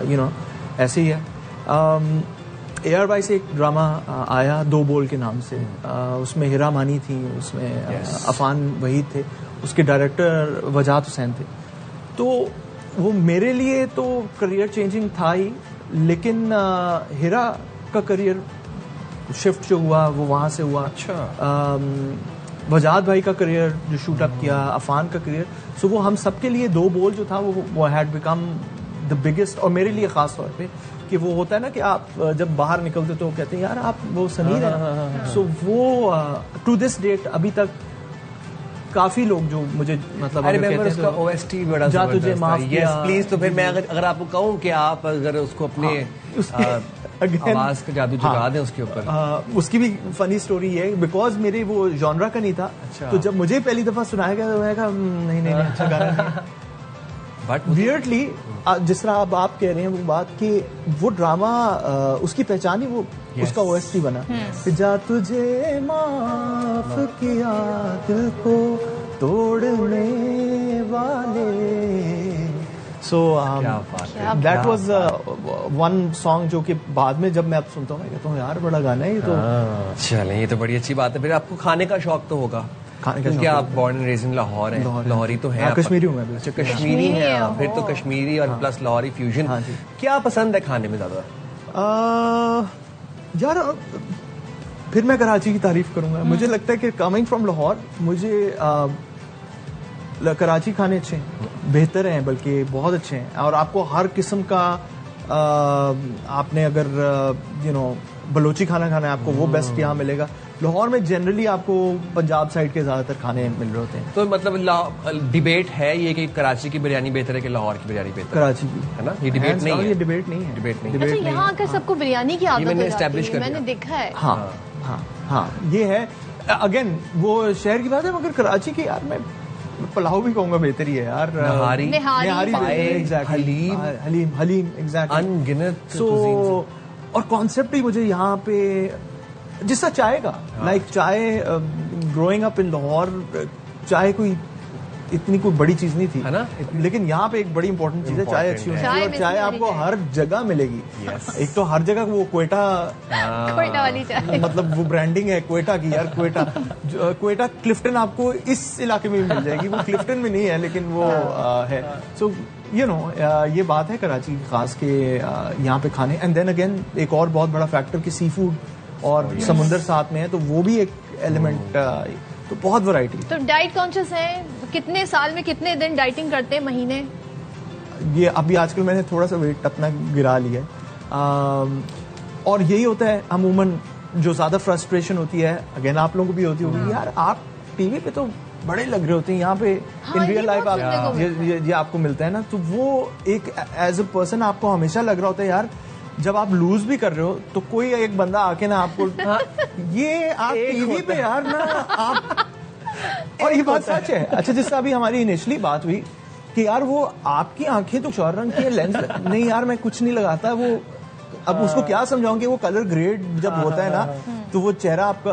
यू नो ऐसे ही है। ARY से एक ड्रामा आया दो बोल के नाम से, उसमें हिरा मानी थी, उसमें अफान वहीद थे, उसके डायरेक्टर वजाहत हुसैन थे। तो वो मेरे लिए तो करियर चेंजिंग था ही, लेकिन हिरा का करियर शिफ्ट जो हुआ वो वहाँ से हुआ। अच्छा। वजाहत भाई का करियर जो शूट अप किया, अफान का करियर, सो वो हम सबके लिए दो बोल जो था वो हैड बिकम द बिगेस्ट, और मेरे लिए खास तौर पे कि वो होता है ना कि आप जब बाहर निकलते तो कहते हैं यार आप वो समीर है। सो वो टू दिस डेट अभी तक काफी लोग जो मुझे मतलब अरे मैं उसका OST बड़ा जा तुझे माफ किया, यस प्लीज। तो फिर मैं अगर आपको कहूँ कि आप अगर उसको अपने आवाज का जादू जगा दें उसके ऊपर, उसकी भी फनी स्टोरी है, बिकॉज मेरे वो जॉनरा का नहीं था। अच्छा। तो जब मुझे पहली दफा सुनाया गया तो मैं कहा नहीं अच्छा गाना। बट वियर्डली जिस तरह अब आप कह रहे हैं वो बात कि वो ड्रामा उसकी पहचान ही वो उसका OST बना। जा तुझे माफ किया दिल को तोड़ने वाले। So that was one song जो कि बाद में जब मैं अब सुनता हूँ मैं कहता हूँ यार बड़ा गाना है ये तो। चलें, ये तो बड़ी अच्छी बात है। फिर आपको खाने का शौक तो होगा, क्योंकि आप बॉर्न एंड रेज इन लाहौर हैं, लाहौरी तो है, कश्मीरी हूँ मैं। अच्छा, कश्मीरी है, फिर तो कश्मीरी और प्लस लाहौरी फ्यूजन। क्या पसंद है खाने में ज्यादा? यार फिर मैं कराची की तारीफ करूंगा। मुझे लगता है कि कमिंग फ्रॉम लाहौर मुझे कराची खाने अच्छे हैं, बेहतर हैं, बल्कि बहुत अच्छे हैं, और आपको हर किस्म का आपने अगर यू नो बलोची खाना खाना है आपको वो बेस्ट यहाँ मिलेगा। लाहौर में जनरली आपको पंजाब साइड के ज्यादातर खाने मिल रहे होते हैं। तो मतलब डिबेट है ये कि कराची की बिरयानी बेहतर है कि लाहौर की बिरयानी बेहतर? कराची की है ना, ये डिबेट नहीं है। ये डिबेट नहीं है, डिबेट नहीं। अच्छा, यहाँ आकर सबको बिरयानी की आदत मैंने हो जाती एस्टैब्लिश है, कर मैंने देखा है। हाँ ये है। अगेन वो शहर की बात है, मगर कराची की यार मैं पुलाव भी कहूंगा बेहतर ही है यार। निहारी, हलीम एग्जैक्टली, अनगिनत। सो और कॉन्सेप्ट ही मुझे यहाँ पे जिसका चाय का, लाइक चाय ग्रोइंग अप इन लाहौर, चाय कोई इतनी कोई बड़ी चीज नहीं थी, है ना, लेकिन यहाँ पे एक बड़ी इंपॉर्टेंट चीज है, चाय अच्छी होनी चाहिए, और चाय आपको हर जगह मिलेगी। एक तो हर जगह वो क्वेटा वाली चाय, मतलब वो ब्रांडिंग है क्वेटा की यार। क्वेटा क्लिफ्टन आपको इस इलाके में भी मिल जाएगी, वो क्लिफ्टन में नहीं है लेकिन वो है। सो यू नो ये बात है कराची की खास के यहाँ पे खाने। एंड देन अगेन एक और बहुत बड़ा फैक्टर कि सी फूड और समुंदर साथ में है, तो वो भी एक एलिमेंट, तो बहुत वैरायटी। तो डाइट कॉन्शियस है, कितने साल में कितने दिन डाइटिंग करते हैं, महीने? ये अभी आजकल मैंने थोड़ा सा वेट अपना गिरा लिया है। और यही होता है अमूमन, जो ज्यादा फ्रस्ट्रेशन होती है, अगेन आप लोगों को भी होती होगी, यार आप टीवी पे तो बड़े लग रहे होते हैं, यहाँ पे इन रियल लाइफ आप ये आपको मिलता है ना, तो वो एक एज अ पर्सन आपको हमेशा लग रहा होता है यार जब आप लूज भी कर रहे हो तो कोई एक बंदा आके ना आपको ये आप टीवी पे यार ना आप, और ये बात सच है। अच्छा, जिससे अभी हमारी इनिशियली बात हुई कि यार वो आपकी आंखें तो चार रंग की लेंस नहीं यार मैं कुछ नहीं लगाता, वो अब उसको क्या समझाऊं कि वो कलर ग्रेड जब होता है ना तो वो चेहरा आपका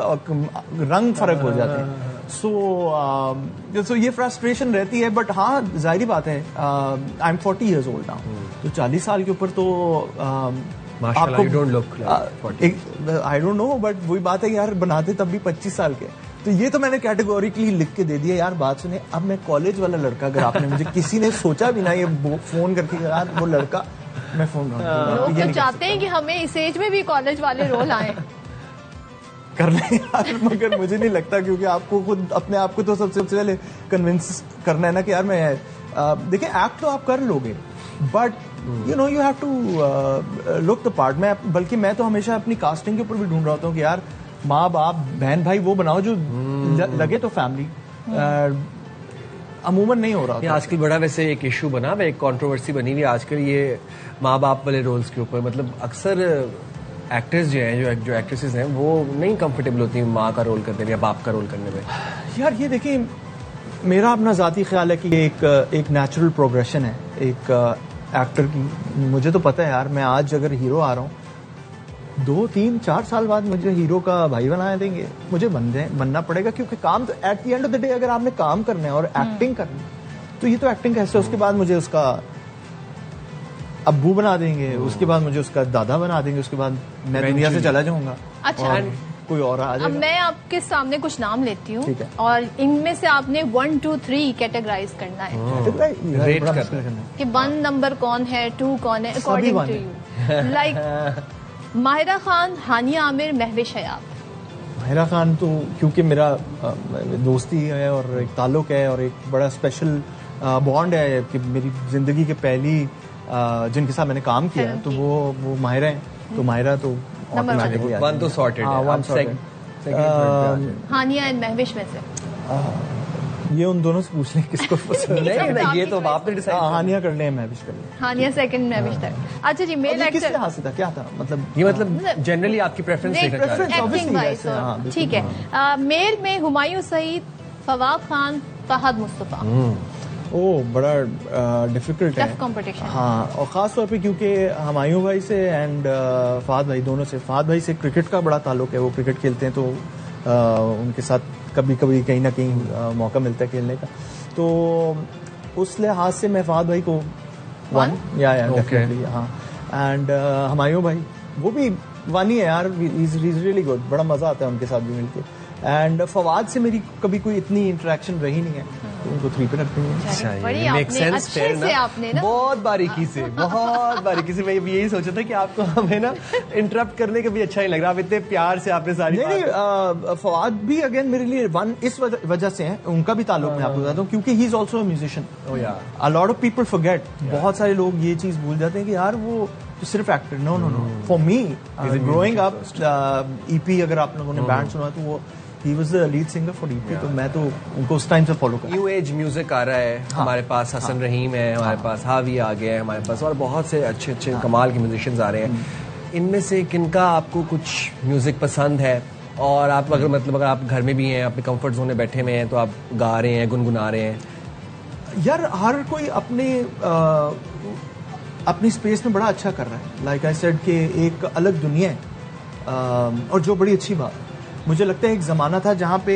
रंग फर्क हो जाते हैं। सो ये फ्रस्ट्रेशन रहती है, बट हाँ जाहिर बात है I am 40 years old now, तो 40 साल के ऊपर तो आपको you don't look like 40. I don't no, but वही बात है यार बनाते तब भी 25 साल के, तो ये तो मैंने कैटेगोरिकली लिख के दे दिया यार। बात सुने, अब मैं कॉलेज वाला लड़का, अगर आपने मुझे किसी ने सोचा भी ना ये फोन करके यार वो लड़का, मैं फोन लोग तो चाहते हैं कि हमें इस एज में भी कॉलेज वाले रोल आए कर ले यार, मगर मुझे नहीं लगता, क्योंकि आपको खुद अपने आप को तो सबसे पहले कन्विंस करना है ना कि यार मैं देखिए एक्ट तो आप कर लोगे, but you know you have to look the part. बल्कि मैं तो हमेशा अपनी कास्टिंग के ऊपर भी ढूंढ रहा होता हूँ कि यार माँ बाप बहन भाई वो बनाओ जो लगे तो फैमिली। अमूमन नहीं हो रहा ये था। आजकल बड़ा वैसे एक इशू बना, एक कंट्रोवर्सी बनी हुई है आजकल ये माँ बाप वाले रोल्स के ऊपर। मतलब अक्सर एक्टर्स जो हैं, जो एक्ट्रेसेस हैं, वो नहीं कंफर्टेबल होती माँ का रोल करने में या बाप का रोल करने में। यार ये देखिए, मेरा अपना ज़ाती ख्याल है कि ये एक नेचुरल प्रोग्रेशन है एक एक्टर की। मुझे तो पता है यार, मैं आज अगर हीरो आ रहा हूँ, 2, 3, 4 साल बाद मुझे हीरो का भाई बना देंगे, मुझे बनना पड़ेगा, क्योंकि काम तो eight the end of the day अगर आपने काम करना है और एक्टिंग करनी है तो ये तो एक्टिंग कैसे, उसके बाद मुझे उसका अब्बू बना देंगे, उसके बाद मुझे उसका दादा बना देंगे, उसके बाद मैं दुनिया से चला जाऊंगा। अच्छा, और कोई और आ अब जाएगा। मैं आपके सामने कुछ नाम लेती हूँ ठीक है। और इनमें से आपने 1, 2, 3 कैटेगराइज करना है रेट बड़ा करना मुश्किल करना है। कि 1 नंबर कौन है, 2 कौन है, अकॉर्डिंग one टू है। यू। लाइक माहिरा खान, हानिया आमिर, महविश हयात। माहिरा खान तो क्योंकि मेरा दोस्ती है और एक ताल्लुक है और एक बड़ा स्पेशल बॉन्ड है कि मेरी जिंदगी के पहली जिनके साथ मैंने काम किया है, तो वो माहिरा है, तो माहिरा तो automatically आ वन तो सॉर्टेड हाँ, one sorted। Hania and Mehwish में से ये उन दोनों से पूछ लें किसको पसंद है। नहीं, ये तो आपने डिसाइड। हानिया कर लें, महविश कर लें। हानिया सेकंड, महविश थर्ड। अच्छा जी, मेल और ये किस एक्टर लिहाज से था, क्या था मतलब? ये मतलब जनरली आपकी प्रेफरेंस देखना चाह रहे हैं। preference एक्टिंग obviously वाइज, ऐसे, हाँ, बिल्कुल, ठीक है। मेल में हुमायूं सईद, फवाद खान, फहद मुस्तफा। ओ बड़ा डिफिकल्ट है, टफ कंपटीशन। हाँ, और ख़ास तौर पे क्योंकि हुमायूं भाई से एंड फहद भाई दोनों से, फहद भाई से क्रिकेट का बड़ा ताल्लुक है, वो क्रिकेट खेलते हैं, तो उनके साथ कभी कभी कहीं ना कहीं मौका मिलता है खेलने का, तो उस लिहाज से मैं फहद भाई को वन या डेफिनेटली, हाँ। एंड हुमायूं भाई वो भी वन ही है यार, इज रियली गुड, बड़ा मजा आता है उनके साथ भी मिलके। एंड फवाद से मेरी कभी कोई इतनी इंटरेक्शन रही नहीं है, तो उनको 3 पे रखते हैं। बड़ी Make आपने sense, अच्छे fair से ना? आपने ना बहुत बारीकी से मैं यही सोचा था कि आपको हमें ना इंटरप्ट करने का भी अच्छा नहीं लग रहा, आप इतने प्यार से आपने सारी नहीं, फवाद भी अगेन मेरे लिए वन इस वजह से है, उनका भी ताल्लुक मैं आपको बताता हूँ, क्योंकि he is also a musician. A lot of people forget, बहुत सारे लोग ये चीज भूल जाते हैं कि यार वो तो सिर्फ actor, no no no, for me growing up, EP अगर आप लोगों ने बैंड सुना तो वो ही was the lead singer for EP, तो मैं तो उनको उस टाइम से फॉलो कर। न्यू एज म्यूजिक आ रहा है, हमारे पास हसन रहीम है, हमारे पास हावी आ गया है, हमारे पास और बहुत से अच्छे अच्छे कमाल के म्यूजिशियंस आ रहे हैं। इनमें से किनका आपको कुछ म्यूजिक पसंद है? और आप अगर आप घर में भी हैं, अपने कंफर्ट जोन में बैठे हुए हैं, तो आप गा रहे हैं, गुनगुना रहे हैं? यार हर कोई अपनी स्पेस में बड़ा अच्छा कर रहा है, लाइक आई सेड कि एक अलग दुनिया है, और जो बड़ी अच्छी बात, मुझे लगता है एक ज़माना था जहाँ पे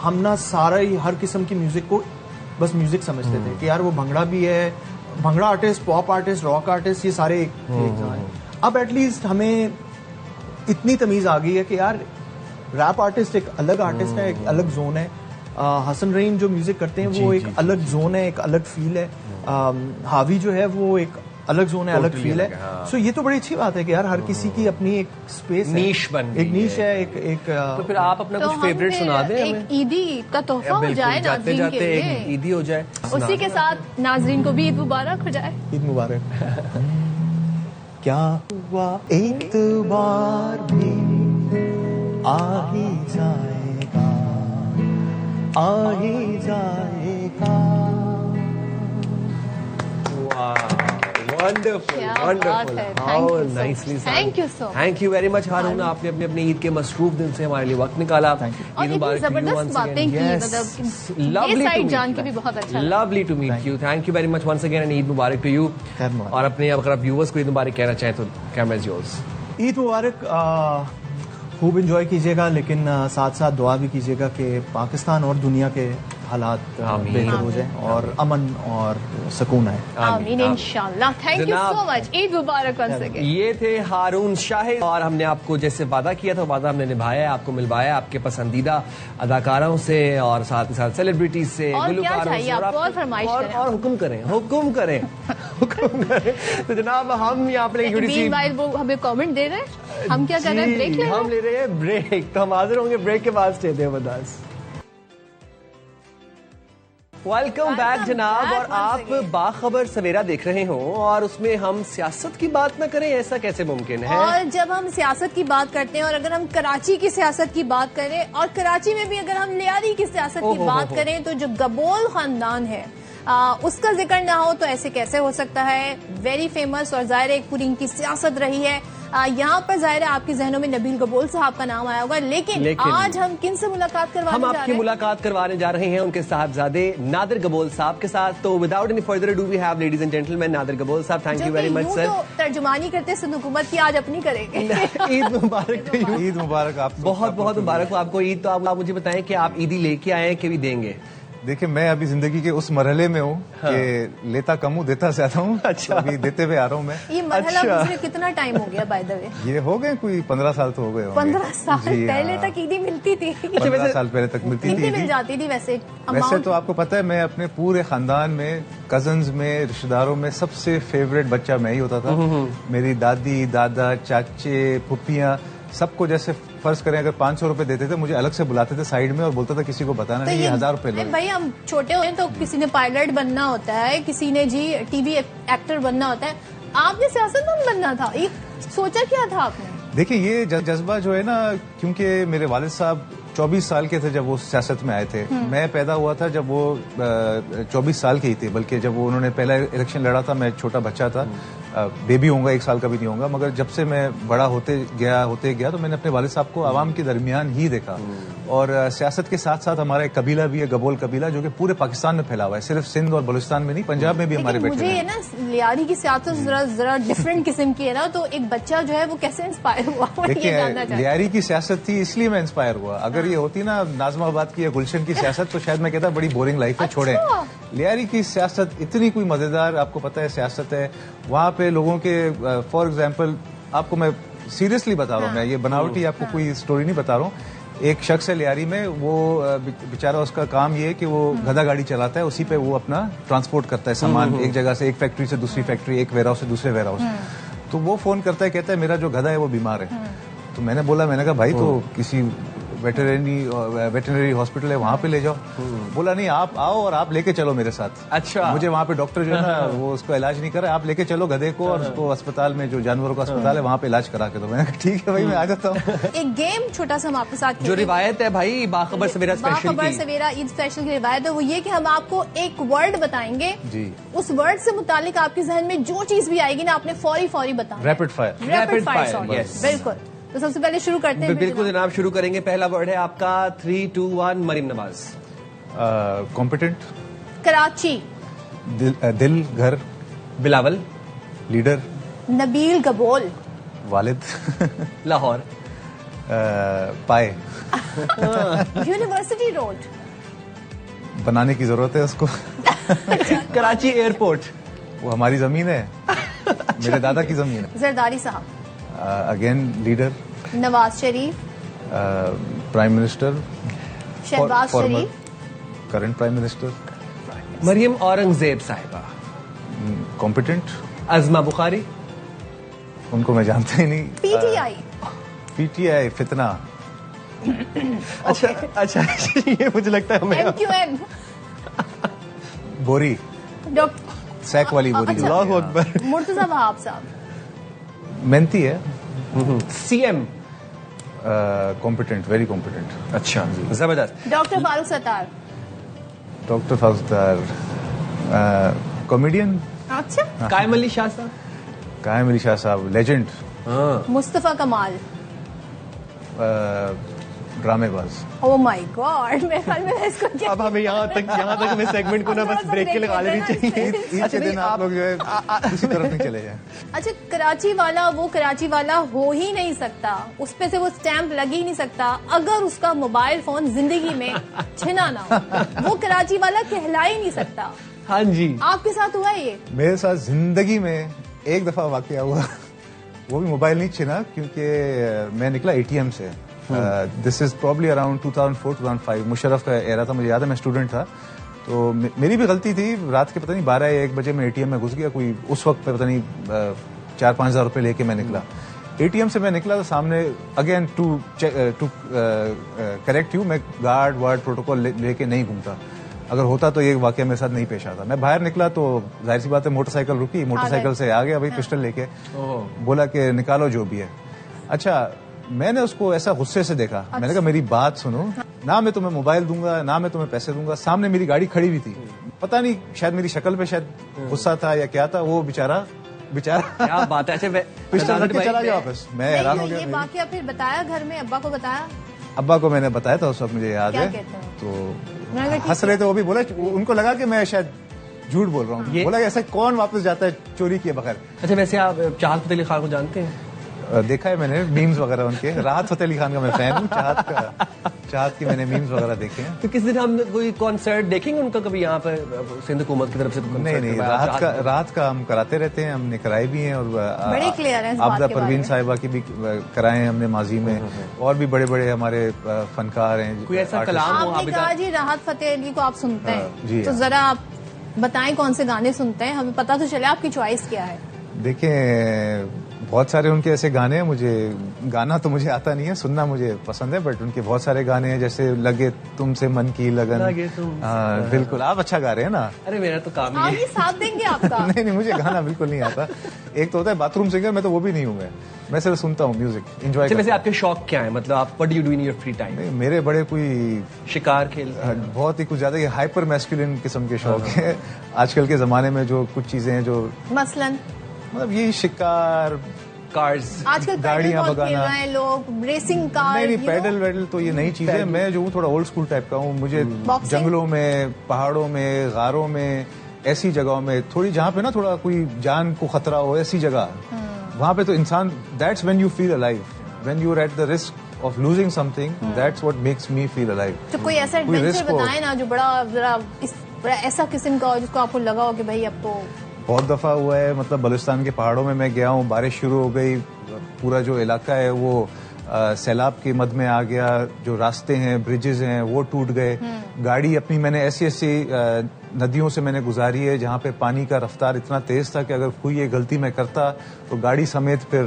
हम ना सारा ही हर किस्म की म्यूज़िक को बस म्यूज़िक समझते थे कि यार वो भंगड़ा भी है, bhangra artist, pop artist, rock artist, ये सारे एक जगह हैं। अब एटलीस्ट हमें इतनी तमीज़ आ गई है कि यार रैप आर्टिस्ट एक अलग आर्टिस्ट है, एक अलग जोन है, हसन रहीम जो म्यूज़िक करते हैं वो एक अलग जोन है, एक अलग फील है, हावी जो है वो एक अलग जोन है, अलग फील है। सो ये तो बड़ी अच्छी बात है कि यार हर किसी की अपनी एक स्पेस है, नीश बन गई एक नीश है, एक तो फिर आप अपना तो कुछ फेवरेट सुना दें हमें। एक ईदी का तोहफा हो जाए जाते नाज़रीन जाते के एक लिए, ईदी हो जाए, उसी के साथ नाज़रीन को भी ईद मुबारक हो जाए। ईद मुबारक। क्या हुआ एक बार भी आ ही जाएगा, आ ही जाएगा। वंडरफुल क्या वंडरफुल, बात है, how thank you so nicely much. Thank you so much. Thank you very much Haroon, आपने अपने ईद के मसरूफ दिन से हमारे लिए वक्त निकाला। और इतनी जबरदस्त बातें की, मतलब ये साइड जान के भी बहुत अच्छा लगा। Lovely to meet you, thank you very much once again and Eid मुबारक टू यू। और अपने अगर आप व्यूअर्स को ईद मुबारक कहना चाहें तो कैमरा इज योर्स। ईद मुबारक, खूब एंजॉय कीजिएगा, लेकिन साथ साथ दुआ भी कीजिएगा कि पाकिस्तान और दुनिया के हालात बेहतर हो जाए और अमन और सुकून आए। आमीन इंशाल्लाह। Thank you so much, Eid मुबारक वंस अगेन। ये थे हारून शाहिद, और हमने आपको जैसे वादा किया था वादा हमने निभाया है, आपको मिलवाया आपके पसंदीदा अदाकारों से और साथ ही साथ सेलिब्रिटीज से, और क्या गुलकारों चाहिए से, आपको, और फरमाइश करें। और हुक्म करें हुक्म करें हुक्म करें। तो जनाब हम यहाँ पर एक छोटी सी वो हमें कमेंट दे रहे हैं, हम क्या कर रहे हैं, ब्रेक ले रहे हैं? हम ले रहे हैं ब्रेक, तो हम हाजिर होंगे ब्रेक के बाद। Stay there with us. Welcome back जनाब। और आप बाखबर सवेरा देख रहे हो और उसमें हम सियासत की बात ना करें, ऐसा कैसे मुमकिन है? और जब हम सियासत की बात करते हैं और अगर हम कराची की सियासत की बात करें और कराची में भी अगर हम लियारी की सियासत की बात करें तो जो गबोल खानदान है उसका जिक्र ना हो तो ऐसे कैसे हो सकता है। वेरी फेमस और जाहिर एक पूरी इनकी सियासत रही है। यहाँ पर जाहिर है आपके जहनों में नबील गबोल साहब का नाम आया होगा, लेकिन आज हम किन से मुलाकात करवाने जा रहे हैं? हम आपकी मुलाकात करवाने जा रहे हैं उनके साहबजादे नादिर गबोल साहब के साथ। तो without any further do we have ladies and gentleman Nadir Gabol sahab. Thank you very much sir. तर्जुमानी करते सिंध हुकूमत की, आज अपनी करेंगे। ईद मुबारक। ईद मुबारक आपको, बहुत बहुत मुबारक हो आपको ईद। तो आप मुझे बताएं कि आप ईदी लेके आए हैं कि भी देंगे? देखिए, मैं अभी जिंदगी के उस मरहले में हूँ कि लेता कम हूँ देता ज्यादा हूँ। अच्छा। तो अभी देते हुए आ रहा हूँ मैं। ये मरहला गुजरे कितना टाइम हो गया बाय द वे? ये हो गए कोई 15 साल तो हो गए। 15 साल पहले तक ईदी मिलती थी? 15 साल पहले तक मिलती थी। मिल जाती थी वैसे? वैसे तो आपको पता है मैं अपने पूरे खानदान में, कजन्स में, रिश्तेदारों में सबसे फेवरेट बच्चा मैं ही होता था। मेरी दादी, दादा, चाचे, फुप्पियाँ सबको जैसे फर्ज करें अगर 500 रुपए देते थे मुझे अलग से बुलाते थे साइड में और बोलता था किसी को बताना नहीं, ये 1000 रुपए लो। भाई हम छोटे हुए तो किसी ने पायलट बनना होता है, किसी ने जी टीवी एक्टर बनना होता है, आपने सियासतदान बनना था। ये सोचा क्या था आपने? देखिए, ये जज्बा जो है ना, क्योंकि मेरे वालिद साहब 24 साल के थे जब वो सियासत में आए थे। मैं पैदा हुआ था जब वो 24 साल के ही थे, बल्कि जब वो उन्होंने पहला इलेक्शन लड़ा था मैं छोटा बच्चा था, बेबी होऊंगा, 1 साल का भी नहीं होऊंगा। मगर जब से मैं बड़ा होते गया तो मैंने अपने वालिद साहब को आवाम के दरमियान ही देखा। और सियासत के साथ साथ हमारा एक कबीला भी है, गबोल कबीला, जो कि पूरे पाकिस्तान में फैला हुआ है, सिर्फ सिंध और बलूचिस्तान में नहीं, पंजाब में भी हमारे बेटे मुझे ना लियारी की सियासत जरा डिफरेंट किस्म की है ना, तो एक बच्चा जो है वो कैसे इंस्पायर हुआ? देखिए, लियारी की सियासत थी इसलिए मैं इंस्पायर हुआ। अगर ये होती ना नाजमाबाद की या गुलशन की सियासत तो शायद मैं कहता बड़ी बोरिंग लाइफ है, छोड़े। लियारी की सियासत इतनी कोई मजेदार, आपको पता है सियासत है वहाँ पे लोगों के। फॉर एग्जाम्पल आपको मैं सीरियसली बता रहा हूँ, मैं ये बनावटी आपको कोई स्टोरी नहीं बता रहा हूँ। एक शख्स है लियारी में, वो बेचारा, उसका काम ये है कि वो गधा गाड़ी चलाता है, उसी पे वो अपना ट्रांसपोर्ट करता है सामान, एक जगह से, एक फैक्ट्री से दूसरी फैक्ट्री, एक वेयर हाउस से दूसरे वेयर हाउस। तो वो फोन करता है, कहता है मेरा जो गधा है वो बीमार है। तो मैंने कहा भाई तो किसी वेटरनरी हॉस्पिटल है वहां पे ले जाओ। बोला नहीं, आप आओ और आप लेके चलो मेरे साथ। अच्छा। मुझे वहां पे डॉक्टर जो है ना वो उसको इलाज नहीं कर रहा, आप लेके चलो गधे को और उसको अस्पताल में, जो जानवरों का अस्पताल है वहां पे इलाज करा के दो। मैंने कहा ठीक है भाई, मैं आ जाता हूँ। एक गेम छोटा सा हम आपके साथ, जो रिवायत है भाई बाखबर सवेरा स्पेशल बाखबर सवेरा ईद स्पेशल की रिवायत है, वो ये कि हम आपको एक वर्ड बताएंगे जी। उस वर्ड से मुतालिक आपके जहन में जो चीज भी आएगी ना, आपने फौरी बताना। Rapid fire. बिल्कुल। तो सबसे पहले शुरू करते हैं। बिल्कुल जनाब, शुरू करेंगे। पहला वर्ड है आपका 3, 2, 1 मरीम नवाज। कॉम्पिटेंट। कराची। दिल घर। बिलावल। लीडर। नबील गबोल। वालिद। लाहौर। पाए। University road. बनाने की जरूरत है उसको। कराची एयरपोर्ट। वो हमारी जमीन है, मेरे दादा की जमीन है। Zardari sahab. Again leader. Nawaz Sharif. Prime minister. Shahbaz Sharif. Current prime minister. Maryam Aurangzeb sahiba. Competent. अजमा बुखारी। उनको मैं जानता ही नहीं। पीटीआई फितना। अच्छा ये मुझे लगता है हमें। MQM। बोरी। डॉक्टर सैक वाली बोरी। अल्लाहु अकबर। मुर्तजा वहाब साहब। मेहनती है। CM। Competent, very competent. अच्छा, जबरदस्त। Doctor Farooq Sattar. Doctor Farooq Sattar comedian. अच्छा। कायम अली शाह साहब। कायम अली शाह साहब लेजेंड। मुस्तफा कमाल। ड्रामेबाज। ओह माय गॉड, मेरे ख्याल में इसको क्या, अब हमें यहाँ तक हमें सेगमेंट को ना बस ब्रेक के लगा लेनी चाहिए। ईद के दिन आप लोग जो है किसी तरफ नहीं चले जाए। अच्छा, कराची वाला वो कराची वाला हो ही नहीं सकता, उस पे से वो स्टैंप लग ही नहीं सकता अगर उसका मोबाइल फोन जिंदगी में छिना ना हो। वो कराची वाला कहला ही नहीं सकता। हाँ जी। आपके साथ हुआ है ये? मेरे साथ जिंदगी में एक दफा वाकया हुआ, वो भी मोबाइल नहीं छिना, क्योंकि मैं निकला ATM से। This is probably around 2004-2005, Musharraf का एरा था, मुझे याद है मैं स्टूडेंट था। तो मेरी भी गलती थी, रात के पता नहीं 12 या 1 बजे मैं ATM में घुस गया। कोई उस वक्त पे पता नहीं 4-5 हज़ार रुपये लेके मैं निकला। ATM से मैं निकला तो सामने अगेन टू करेक्ट यू, मैं गार्ड वार्ड प्रोटोकॉल लेके नहीं घूमता। अगर होता तो ये वाकया मेरे साथ नहीं पेश आता। मैं बाहर निकला तो जाहिर सी बात है मोटरसाइकिल रुकी, मोटरसाइकिल से आ गया भाई पिस्टल लेके, बोला कि निकालो जो भी है। अच्छा, मैंने उसको ऐसा गुस्से से देखा, मैंने कहा मेरी बात सुनो, ना मैं तुम्हें मोबाइल दूंगा ना मैं तुम्हें पैसे दूंगा। सामने मेरी गाड़ी खड़ी हुई थी, पता नहीं शायद मेरी शक्ल पे शायद गुस्सा था या क्या था, वो बेचारा क्या बात है। अच्छा, पिस्टल रख के चला गया वापस। मैं हैरान हो गया। ये वाकया फिर बताया घर में, अब्बा को बताया? अब्बा को मैंने बताया था उस वक्त, मुझे याद है। तो हंस रहे थे, वो भी बोला, उनको लगा कि मैं शायद झूठ बोल रहा हूँ। बोला ऐसा कौन वापस जाता है चोरी किए बगैर। अच्छा, वैसे आप चाहत फतेह अली खान को जानते हैं? देखा है मैंने मीम्स वगैरह उनके। राहत फतेह अली खान का मैं फैन हूँ, चाहत की मैंने मीम्स वगैरह देखे हैं। तो किस दिन हम कोई कॉन्सर्ट देखेंगे उनका कभी यहाँ पर सिंध हुकूमत की तरफ से? नहीं, राहत का हम कराते रहते हैं, हमने कराए भी हैं और बड़े क्लियर हैं आबदा परवीन साहिबा की भी कराए हैं हमने माजी में, और भी बड़े बड़े हमारे फनकार हैं। कोई ऐसा कलाम हो? आपने कहा जी राहत फतेह अली को आप सुनते हैं, तो हाँ। जरा आप बताएं कौन से गाने सुनते हैं, हमें पता तो चले आपकी चॉइस क्या है। देखें, बहुत सारे उनके ऐसे गाने हैं, मुझे गाना तो मुझे आता नहीं है, सुनना मुझे पसंद है, बट उनके बहुत सारे गाने हैं, जैसे लगे तुमसे मन की लगन। बिल्कुल, आप अच्छा गा रहे हैं ना। अरे मेरा तो काम ही है। साथ देंगे आपका। नहीं, मुझे गाना बिल्कुल नहीं आता। एक तो होता है बाथरूम सिंगर, मैं तो वो भी नहीं हूँ। मैं सिर्फ सुनता हूँ म्यूजिक, एंजॉय। वैसे आपके शौक क्या है, मतलब आप what do you do in your free time? मेरे बड़े कोई शिकार खेल, बहुत ही कुछ ज्यादा ये हाइपर मैस्कुलिन किस्म के शौक है। आजकल के जमाने में जो कुछ चीजें हैं, जो मसलन मतलब ये शिकार, कार्स, आजकल गाड़ियां भगाना, लोग रेसिंग कार। नहीं, पैडल वैडल तो ये नई चीज है। मैं जो हूँ थोड़ा ओल्ड स्कूल टाइप का हूँ। मुझे जंगलों में, पहाड़ों में, गारों में, ऐसी जगहों में, थोड़ी जहाँ पे ना थोड़ा कोई जान को खतरा हो, ऐसी जगह, वहां पे तो इंसान, that's when you feel alive, when you are at the risk of losing something, that's what makes me feel alive. तो कोई ऐसा एडवेंचर बताएं ना जो बड़ा ऐसा किस्म का हो जिसको आपको लगा हो कि भाई अब तो। बहुत दफा हुआ है, मतलब बलूचिस्तान के पहाड़ों में मैं गया हूँ, बारिश शुरू हो गई, पूरा जो इलाका है वो सैलाब के मद में आ गया, जो रास्ते हैं, ब्रिजेस हैं, वो टूट गए। गाड़ी अपनी मैंने ऐसी नदियों से मैंने गुजारी है जहाँ पे पानी का रफ्तार इतना तेज था कि अगर कोई ये गलती मैं करता तो गाड़ी समेत फिर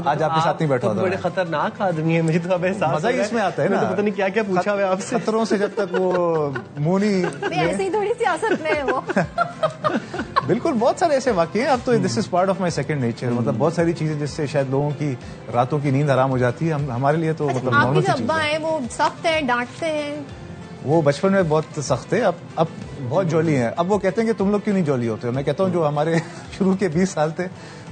आज आपके साथ नहीं बैठा होता। बड़े खतरनाक आदमी है, मुझे तो अब एहसास मजा ही इसमें आता है ना। तो पता नहीं क्या क्या पूछा हुआ आपसे। खतरों से जब तक वो मोनी ऐसे ही थोड़ी सियासत में है वो। बिल्कुल, बहुत सारे ऐसे वाक़े हैं। अब तो this is part of my second nature, मतलब बहुत सारी चीजें जिससे शायद लोगों की रातों की नींद हराम हो जाती है, हमारे लिए तो मतलब आपके जो अब्बा हैं वो सख्त हैं, डांटते हैं? वो बचपन में बहुत सख्त है, अब बहुत जॉली हैं। अब वो कहते हैं कि तुम लोग क्यों नहीं जॉली होते हो? मैं कहता हूँ जो हमारे शुरू के 20 साल थे,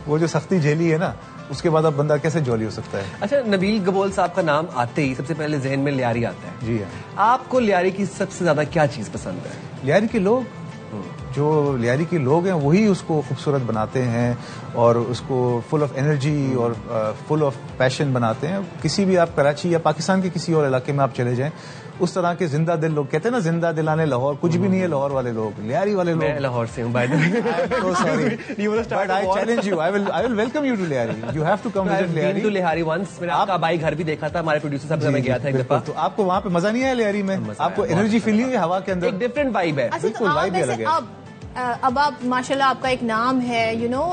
वो जो सख्ती झेली है ना, उसके बाद अब बंदा कैसे जॉली हो सकता है। अच्छा, नबील गबोल साहब का नाम आते ही सबसे पहले जहन में लियारी आता है। जी हाँ। आपको लियारी की सबसे ज्यादा क्या चीज पसंद है? लियारी के लोग, जो लियारी के लोग हैं वही उसको खूबसूरत बनाते हैं और उसको फुल ऑफ एनर्जी और फुल ऑफ पैशन बनाते हैं। किसी भी आप कराची या पाकिस्तान के किसी और इलाके में आप चले जाएं, उस तरह के जिंदा दिल लोग, कहते हैं ना जिंदा दिलाने लाहौर, कुछ भी नहीं है लाहौर वाले लोग, लियारी वाले लोग। मैं लाहौर से हूं, by the way. So sorry, but I challenge you. I will welcome you to Lyari. You have to come visit Lyari. to Lyari once. मैंने आपका बाई घर भी देखा था, हमारे प्रोड्यूसर साहब में गया था एक दफा। तो आपको वहाँ पे मजा नहीं आया लियारी में? आपको एनर्जी फील नहीं हुई हवा के अंदर? एक डिफरेंट वाइब है। बिल्कुल, वाइब भी अलग है। अब आप माशाल्लाह आपका एक नाम है,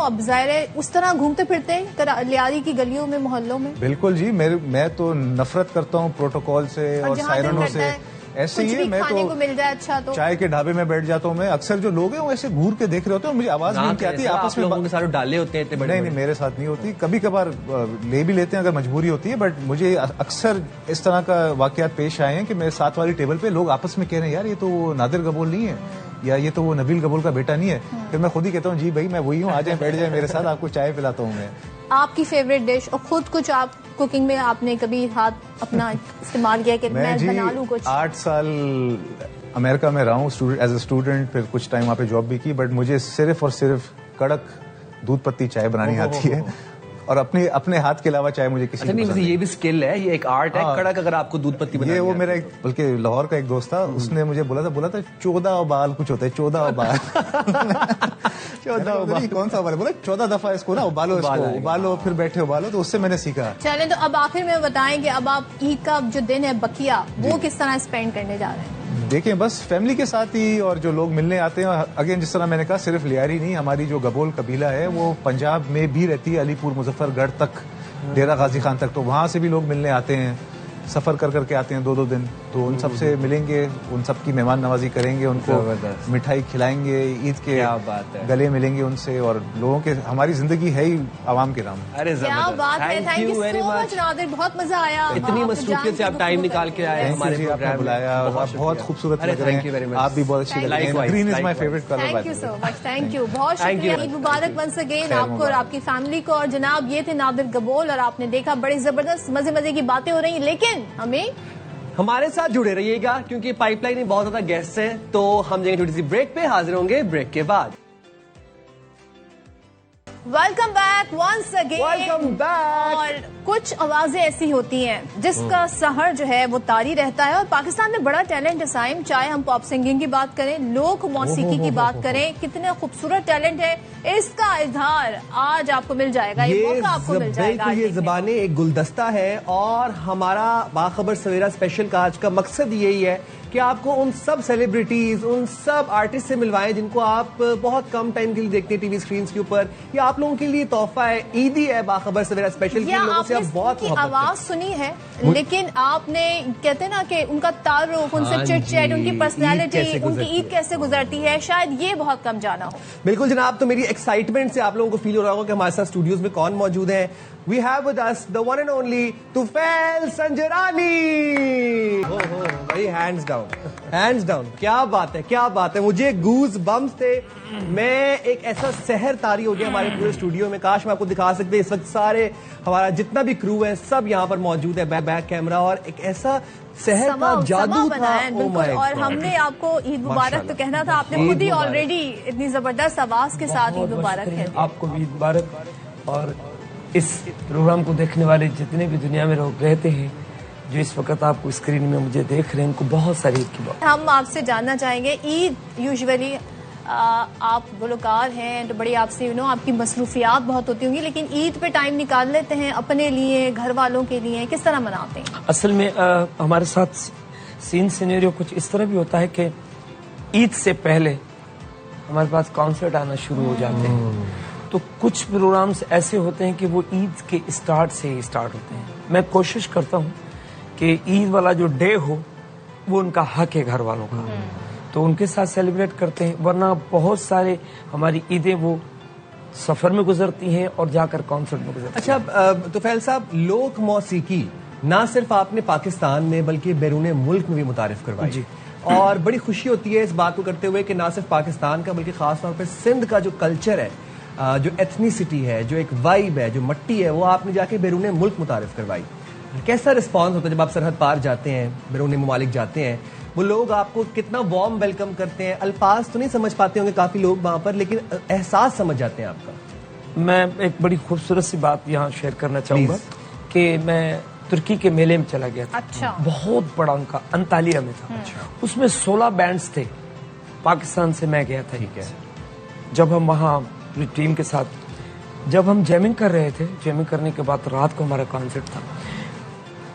अब जाहिर है उस तरह घूमते फिरते हैं लियारी की गलियों में, मोहल्लों में? बिल्कुल जी, मैं तो नफरत करता हूँ प्रोटोकॉल से और सायरनों से। ऐसे ही है, मैं खाने को मिल जाए अच्छा तो चाय के ढाबे में बैठ जाता हूँ मैं। अक्सर जो लोग हैं वो ऐसे घूर के देख रहे होते हैं, मुझे आवाज भी उनकी आती है आपस में। लोगों के साथ डाले होते हैं? नहीं, मेरे साथ नहीं होती। कभी कभार ले भी लेते हैं अगर मजबूरी होती है, बट मुझे अक्सर इस तरह का वाकयात पेश आए हैं कि मेरे साथ वाली टेबल पे लोग आपस में कह रहे हैं यार ये तो नादिर गबोल नहीं है, या ये तो वो नबील गबोल का बेटा नहीं है। फिर मैं खुद ही कहता हूँ जी भाई मैं वही हूँ, आ जाए बैठ जाए मेरे साथ, आपको चाय पिलाता हूँ मैं। आपकी फेवरेट डिश और खुद कुछ आप कुकिंग में आपने कभी हाथ अपना इस्तेमाल किया कि मैं बना लूं कुछ? 8 साल अमेरिका में रहा हूँ एज ए स्टूडेंट, फिर कुछ टाइम वहाँ पे जॉब भी की, बट मुझे सिर्फ और सिर्फ कड़क दूध पत्ती चाय बनानी आती है और अपने हाथ के अलावा चाय मुझे किसी नहीं, ये भी स्किल है, ये एक आर्ट है। कड़क अगर आपको दूध पत्ती बनानी है। वो मेरा एक बल्कि लाहौर का एक दोस्त था, उसने मुझे बोला था 14 उबाल कुछ होता है, 14 उबाल। 14 उबाल कौन सा उबाल? बोला 14 दफा इसको ना उबालो फिर बैठे उबालो, तो उससे मैंने सीखा। चलें, तो अब आखिर में बताएं कि अब आप ईद का जो दिन है बकिया, वो किस तरह स्पेंड करने जा रहे हैं? देखिए, बस फैमिली के साथ ही, और जो लोग मिलने आते हैं। अगेन जिस तरह मैंने कहा, सिर्फ लियारी नहीं, हमारी जो गबोल कबीला है वो पंजाब में भी रहती है, अलीपुर मुजफ्फरगढ़ तक, डेरा गाजी खान तक, तो वहाँ से भी लोग मिलने आते हैं। सफर कर करके आते हैं 2-2 दिन, तो उन सब से मिलेंगे, उन सब की मेहमान नवाजी करेंगे, उनको मिठाई खिलाएंगे, ईद के गले मिलेंगे उनसे, और लोगों के हमारी जिंदगी है ही आवाम के नाम। अरे क्या बात है, thank you so much Nadir, बहुत मजा आया। इतनी मसरूफियत से आप टाइम निकाल के आए हमारे प्रोग्राम बुलाया, और आप बहुत खूबसूरत लग रहे हैं, आप भी बहुत अच्छी लग रही हैं। Green is my favourite colour. Thank you so much, thank you, बहुत शुक्रिया। ईद मुबारक वंस अगेन आपको और आपकी फैमिली को। और जनाब ये थे नादिर गबोल, और आपने देखा बड़ी जबरदस्त मजे की बातें हो रही, लेकिन हमें हमारे साथ जुड़े रहिएगा क्योंकि पाइपलाइन में बहुत ज्यादा गेस्ट हैं। तो हम जाएंगे छोटी सी ब्रेक पे, हाजिर होंगे ब्रेक के बाद। Welcome back once again. Welcome back. और कुछ आवाजें ऐसी होती हैं जिसका सहर जो है वो तारी रहता है, और पाकिस्तान में बड़ा टैलेंट है साइम, चाहे हम पॉप सिंगिंग की बात करें, लोक मौसीकी की बात करें, कितना खूबसूरत टैलेंट है, इसका इजहार आज आपको मिल जाएगा, ये मौका आपको मिल जाएगा। ये ज़बानें एक गुलदस्ता है, और हमारा बाखबर सवेरा स्पेशल का आज का मकसद यही है कि आपको उन सब सेलिब्रिटीज, उन सब आर्टिस्ट से मिलवाएं जिनको आप बहुत कम टाइम के लिए देखते हैं टीवी स्क्रीन के ऊपर। ये आप लोगों के लिए तोहफा है, ईदी है बाखबर सवेरा स्पेशल की। लोगों से आप बहुत की आवाज सुनी है, लेकिन आपने कहते हैं ना कि उनका तारुफ, उनसे चिट चैट, उनकी पर्सनैलिटी, उनकी ईद कैसे गुजरती है, शायद ये बहुत कम जाना हो। बिल्कुल जनाब, तो मेरी एक्साइटमेंट से आप लोगों को फील हो रहा होगा कि हमारे साथ स्टूडियोज में कौन मौजूद है। We have with us the one and only Tufail Sanjrani. भाई hands down, क्या बात है, क्या बात है। मुझे गूज बम्स थे, मैं एक ऐसा सहर तारी हो गया हमारे पूरे स्टूडियो में। काश मैं आपको दिखा सकते। इस वक्त सारे हमारा जितना भी क्रू है सब यहाँ पर मौजूद है, बैक कैमरा, और एक ऐसा शहर का जादू था। बिल्कुल। और हमने आपको ईद मुबारक तो कहना था, आपने खुद ही ऑलरेडी इतनी जबरदस्त आवाज के साथ ईद मुबारक कह दी। आपको भी ईद मुबारक। और इस प्रोग्राम को देखने वाले जितने भी दुनिया में लोग रहते हैं, जो इस वक्त आपको स्क्रीन में मुझे देख रहे हैं, उनको बहुत सारी ईद की बात। हम आपसे जानना चाहेंगे, ईद यूजुअली आप गुलकार हैं तो बड़ी आपसे आपकी मसरूफियात बहुत होती होंगी, लेकिन ईद पे टाइम निकाल लेते हैं अपने लिए, घर वालों के लिए, किस तरह मनाते हैं? असल में हमारे साथ सीन सिनेरियो कुछ इस तरह भी होता है कि ईद से पहले हमारे पास कॉन्सर्ट आना शुरू हो जाते हैं, तो कुछ प्रोग्राम्स ऐसे होते हैं कि वो ईद के स्टार्ट से ही स्टार्ट होते हैं। मैं कोशिश करता हूँ कि ईद वाला जो डे हो वो उनका हक है घर वालों का, तो उनके साथ सेलिब्रेट करते हैं। वरना बहुत सारे हमारी ईदें वो सफर में गुजरती हैं और जाकर कॉन्सर्ट में गुजरती हैं। अच्छा तुफैल साहब, लोक मौसीकी ना सिर्फ आपने पाकिस्तान में बल्कि बैरून मुल्क में भी मुतारिफ करवाई जी, और बड़ी खुशी होती है इस बात को करते हुए कि ना सिर्फ पाकिस्तान का बल्कि खास तौर पर सिंध का जो कल्चर है, जो एथनिसिटी है, जो एक वाइब है, जो मट्टी है, वो आपने जाके बैरून मुल्क मुतारिफ करवाई। कैसा रिस्पांस होता है जब आप सरहद पार जाते हैं, बैरून ममालिक जाते हैं, वो लोग आपको कितना वार्म वेलकम करते हैं? अल्फाज तो नहीं समझ पाते होंगे काफी लोग वहां पर, लेकिन एहसास समझ जाते हैं आपका। मैं एक बड़ी खूबसूरत सी बात यहाँ शेयर करना चाहूंगा कि मैं तुर्की के मेले में चला गया था। अच्छा। बहुत बड़ा उनका अंतालिया में था। उसमें 16 बैंड्स थे, पाकिस्तान से मैं गया था। ठीक है। जब हम वहाँ पूरी टीम के साथ जब हम जैमिंग कर रहे थे, जैमिंग करने के बाद रात को हमारा कॉन्सर्ट था।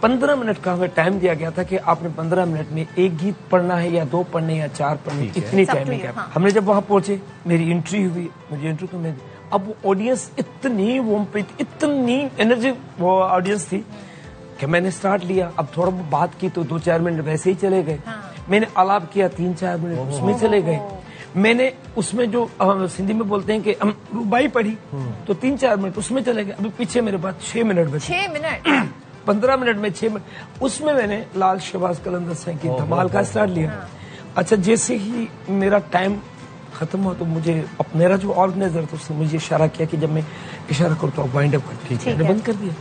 15 मिनट का हमें टाइम दिया गया था कि आपने 15 मिनट में एक गीत पढ़ना है या 2 पढ़ने या 4 पढ़ने, इतनी टाइमिंग है। हाँ। हमने जब वहां पहुंचे, मेरी एंट्री हुई, मुझे एंट्री को मैं, अब ऑडियंस इतनी वो इतनी एनर्जी वो ऑडियंस थी कि मैंने स्टार्ट लिया। अब थोड़ा बात की तो 2-4 मिनट वैसे ही चले गए। हाँ। मैंने आलाप किया 3-4 मिनट उसमें चले गए। मैंने उसमें जो सिंधी में बोलते हैं कि हम रुबाई पढ़ी तो 3-4 मिनट उसमें चले गए। अभी पीछे मेरे पास 6 मिनट बचे। 6 मिनट 15 मिनट में 6 मिनट उसमें मैंने लाल शहबाज कलंदर साहब की धमाल का स्टार्ट लिया। अच्छा, जैसे ही मेरा टाइम खत्म हुआ तो मुझे मेरा जो ऑर्गेनाइजर था उसने मुझे इशारा किया कि जब मैं इशारा करता हूँ वाइंड अप कर, ठीक है, मैंने बंद कर दिया।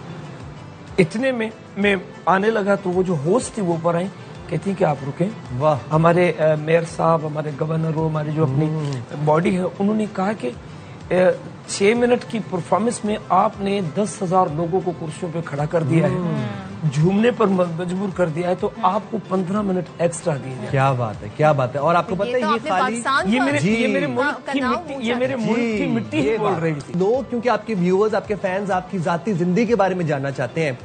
इतने में मैं आने लगा तो वो जो होस्ट थी वो ऊपर आई, कहती कि आप रुके। वाह। हमारे मेयर साहब, हमारे गवर्नर, वो हमारी जो अपनी बॉडी है, उन्होंने कहा कि 6 मिनट की परफॉर्मेंस में आपने 10,000 लोगों को कुर्सियों पे खड़ा कर दिया है, झूमने पर मजबूर कर दिया है, तो आपको 15 मिनट एक्स्ट्रा दिए जाए। क्या बात है, क्या बात है। और आपको पता है ये खाली ये मेरे मुल्क की मिट्टी, ये मेरे मुल्क की मिट्टी ही बोल रही थी। लोग क्योंकि आपके व्यूअर्स, आपके फैंस आपकी जाती जिंदगी के बारे में जानना चाहते हैं।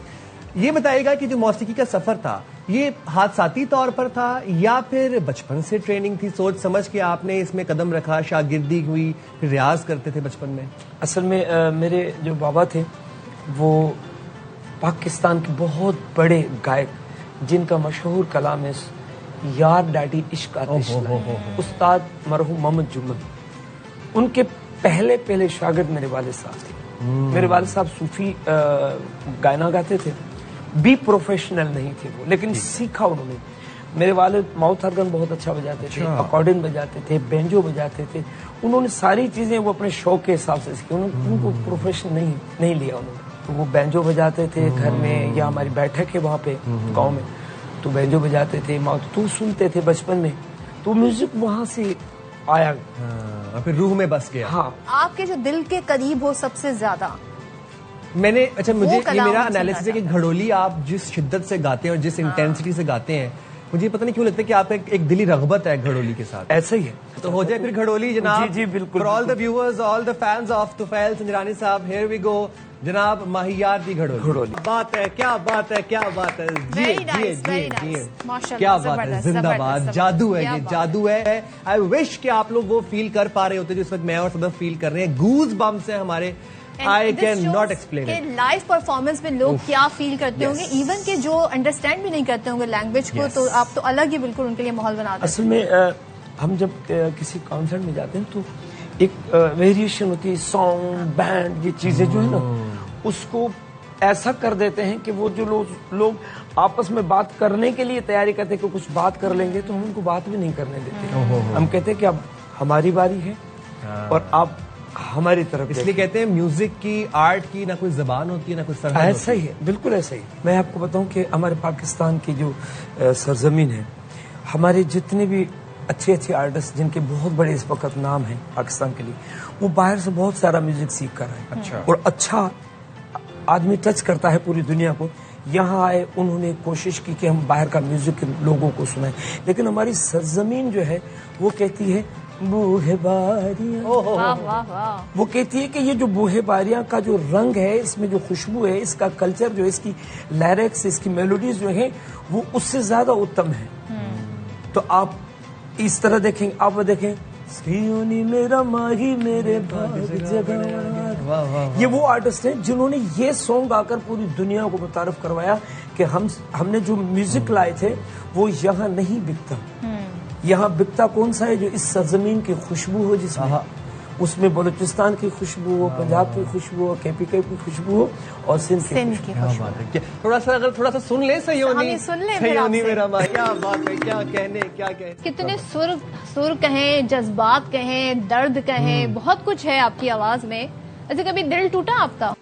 ये बताइएगा कि जो मौसीकी का सफर था, ये हादसाती तौर पर था या फिर बचपन से ट्रेनिंग थी, सोच समझ के आपने इसमें कदम रखा, शागिर्दी हुई, फिर रियाज करते थे बचपन में? असल में मेरे जो बाबा थे वो पाकिस्तान के बहुत बड़े गायक जिनका मशहूर कलाम है यार डैडी इश्क आतिश उस्ताद मरहूम मोहम्मद जुम्मन, उनके पहले पहले शागिर्द मेरे वालिद साहब थे। मेरे वालिद साहब सूफी गाना गाते थे, भी प्रोफेशनल नहीं थे वो, लेकिन सीखा उन्होंने। मेरे वालिद माउथ ऑर्गन बहुत अच्छा बजाते थे, अकॉर्डियन बजाते थे, बेंजो बजाते थे। उन्होंने सारी चीजें वो अपने शौक के हिसाब से सीखी, उनको प्रोफेशन नहीं लिया उन्होंने। तो वो बेंजो बजाते थे घर में, या हमारी बैठक है वहाँ पे गाँव में, तो बेंजो बजाते थे, माउथ तो सुनते थे बचपन में, तो म्यूजिक वहाँ से आया, फिर रूह में बस गया। हाँ। आपके जो दिल के करीब हो सबसे ज्यादा? मैंने अच्छा, मुझे ये मेरा एनालिसिस है कि घड़ोली आप जिस शिद्दत से गाते हैं और जिस इंटेंसिटी से गाते हैं, मुझे पता नहीं क्यों लगता है कि आपका एक दिली रगबत है घड़ोली के साथ। ऐसा ही है। तो हो जाए फिर घड़ोली जनाब। जी बिल्कुल। For all the viewers, all the fans of Tufail Sanjrani साहब, हियर वी गो जनाब, माहियार दी घड़ोली। बात है, क्या बात है, क्या बात है। क्या बात है, जिंदाबाद। जादू है, ये जादू है। आई विश कि आप लोग वो फील कर पा रहे होते जो इस वक्त मैं और सदफ फील कर रहे हैं। गूज बम्स है हमारे। I can not explain it. Live performance में लोग क्या फील करते होंगे, इवन के जो अंडरस्टैंड भी नहीं करते होंगे लैंग्वेज को, तो आप तो अलग ही बिल्कुल उनके लिए माहौल बनाते हैं। असल में हम जब किसी कॉन्सर्ट में जाते हैं तो एक वेरिएशन होती है, सॉन्ग बैंड, ये चीजें जो है ना उसको ऐसा कर देते हैं कि वो जो लोग आपस में बात करने के लिए तैयारी करते हैं कि कुछ बात कर लेंगे, तो हम उनको बात भी नहीं करने देते। हम कहते हैं कि अब हमारी बारी है और आप हमारी तरफ। इसलिए कहते हैं म्यूजिक की, आर्ट की ना कोई जबान होती है ना कोई सरहद। ऐसा ही है, बिल्कुल ऐसा ही। मैं आपको बताऊं कि हमारे पाकिस्तान की जो सरजमीन है, हमारे जितने भी अच्छे अच्छे आर्टिस्ट जिनके बहुत बड़े इस वक्त नाम है पाकिस्तान के लिए, वो बाहर से बहुत सारा म्यूजिक सीख कर आए। अच्छा। और अच्छा आदमी टच करता है पूरी दुनिया को। यहाँ आए, उन्होंने कोशिश की कि हम बाहर का म्यूजिक लोगों को सुनाएं, लेकिन हमारी सरजमीन जो है वो कहती है बूहे बारियां। वो कहती है कि ये जो बूहे बारियां का जो रंग है, इसमें जो खुशबू है, इसका कल्चर जो है, इसकी लिरिक्स, इसकी मेलोडीज जो है, वो उससे ज्यादा उत्तम है। तो आप इस तरह देखेंगे, आप देखें सियोनी मेरा माही मेरे भाग जगह, ये वो आर्टिस्ट हैं जिन्होंने ये सॉन्ग गाकर पूरी दुनिया को मुतारफ करवाया कि हमने जो म्यूजिक लाए थे वो यहाँ नहीं बिकता। यहाँ बिकता कौन सा है? जो इस सरजमीन की खुशबू हो, जिसमें उसमें बलूचिस्तान की खुशबू हो, पंजाब की खुशबू हो, केपीके की खुशबू हो और सिंध की खुशबू। थोड़ा सा सुन ले सयोनी, सयोनी मेरा माँ। क्या बात है, क्या कहने, क्या कहें। कितने सुर कहें, जज्बात कहें, दर्द कहें, बहुत कुछ है आपकी आवाज में। ऐसे कभी दिल टूटा आपका?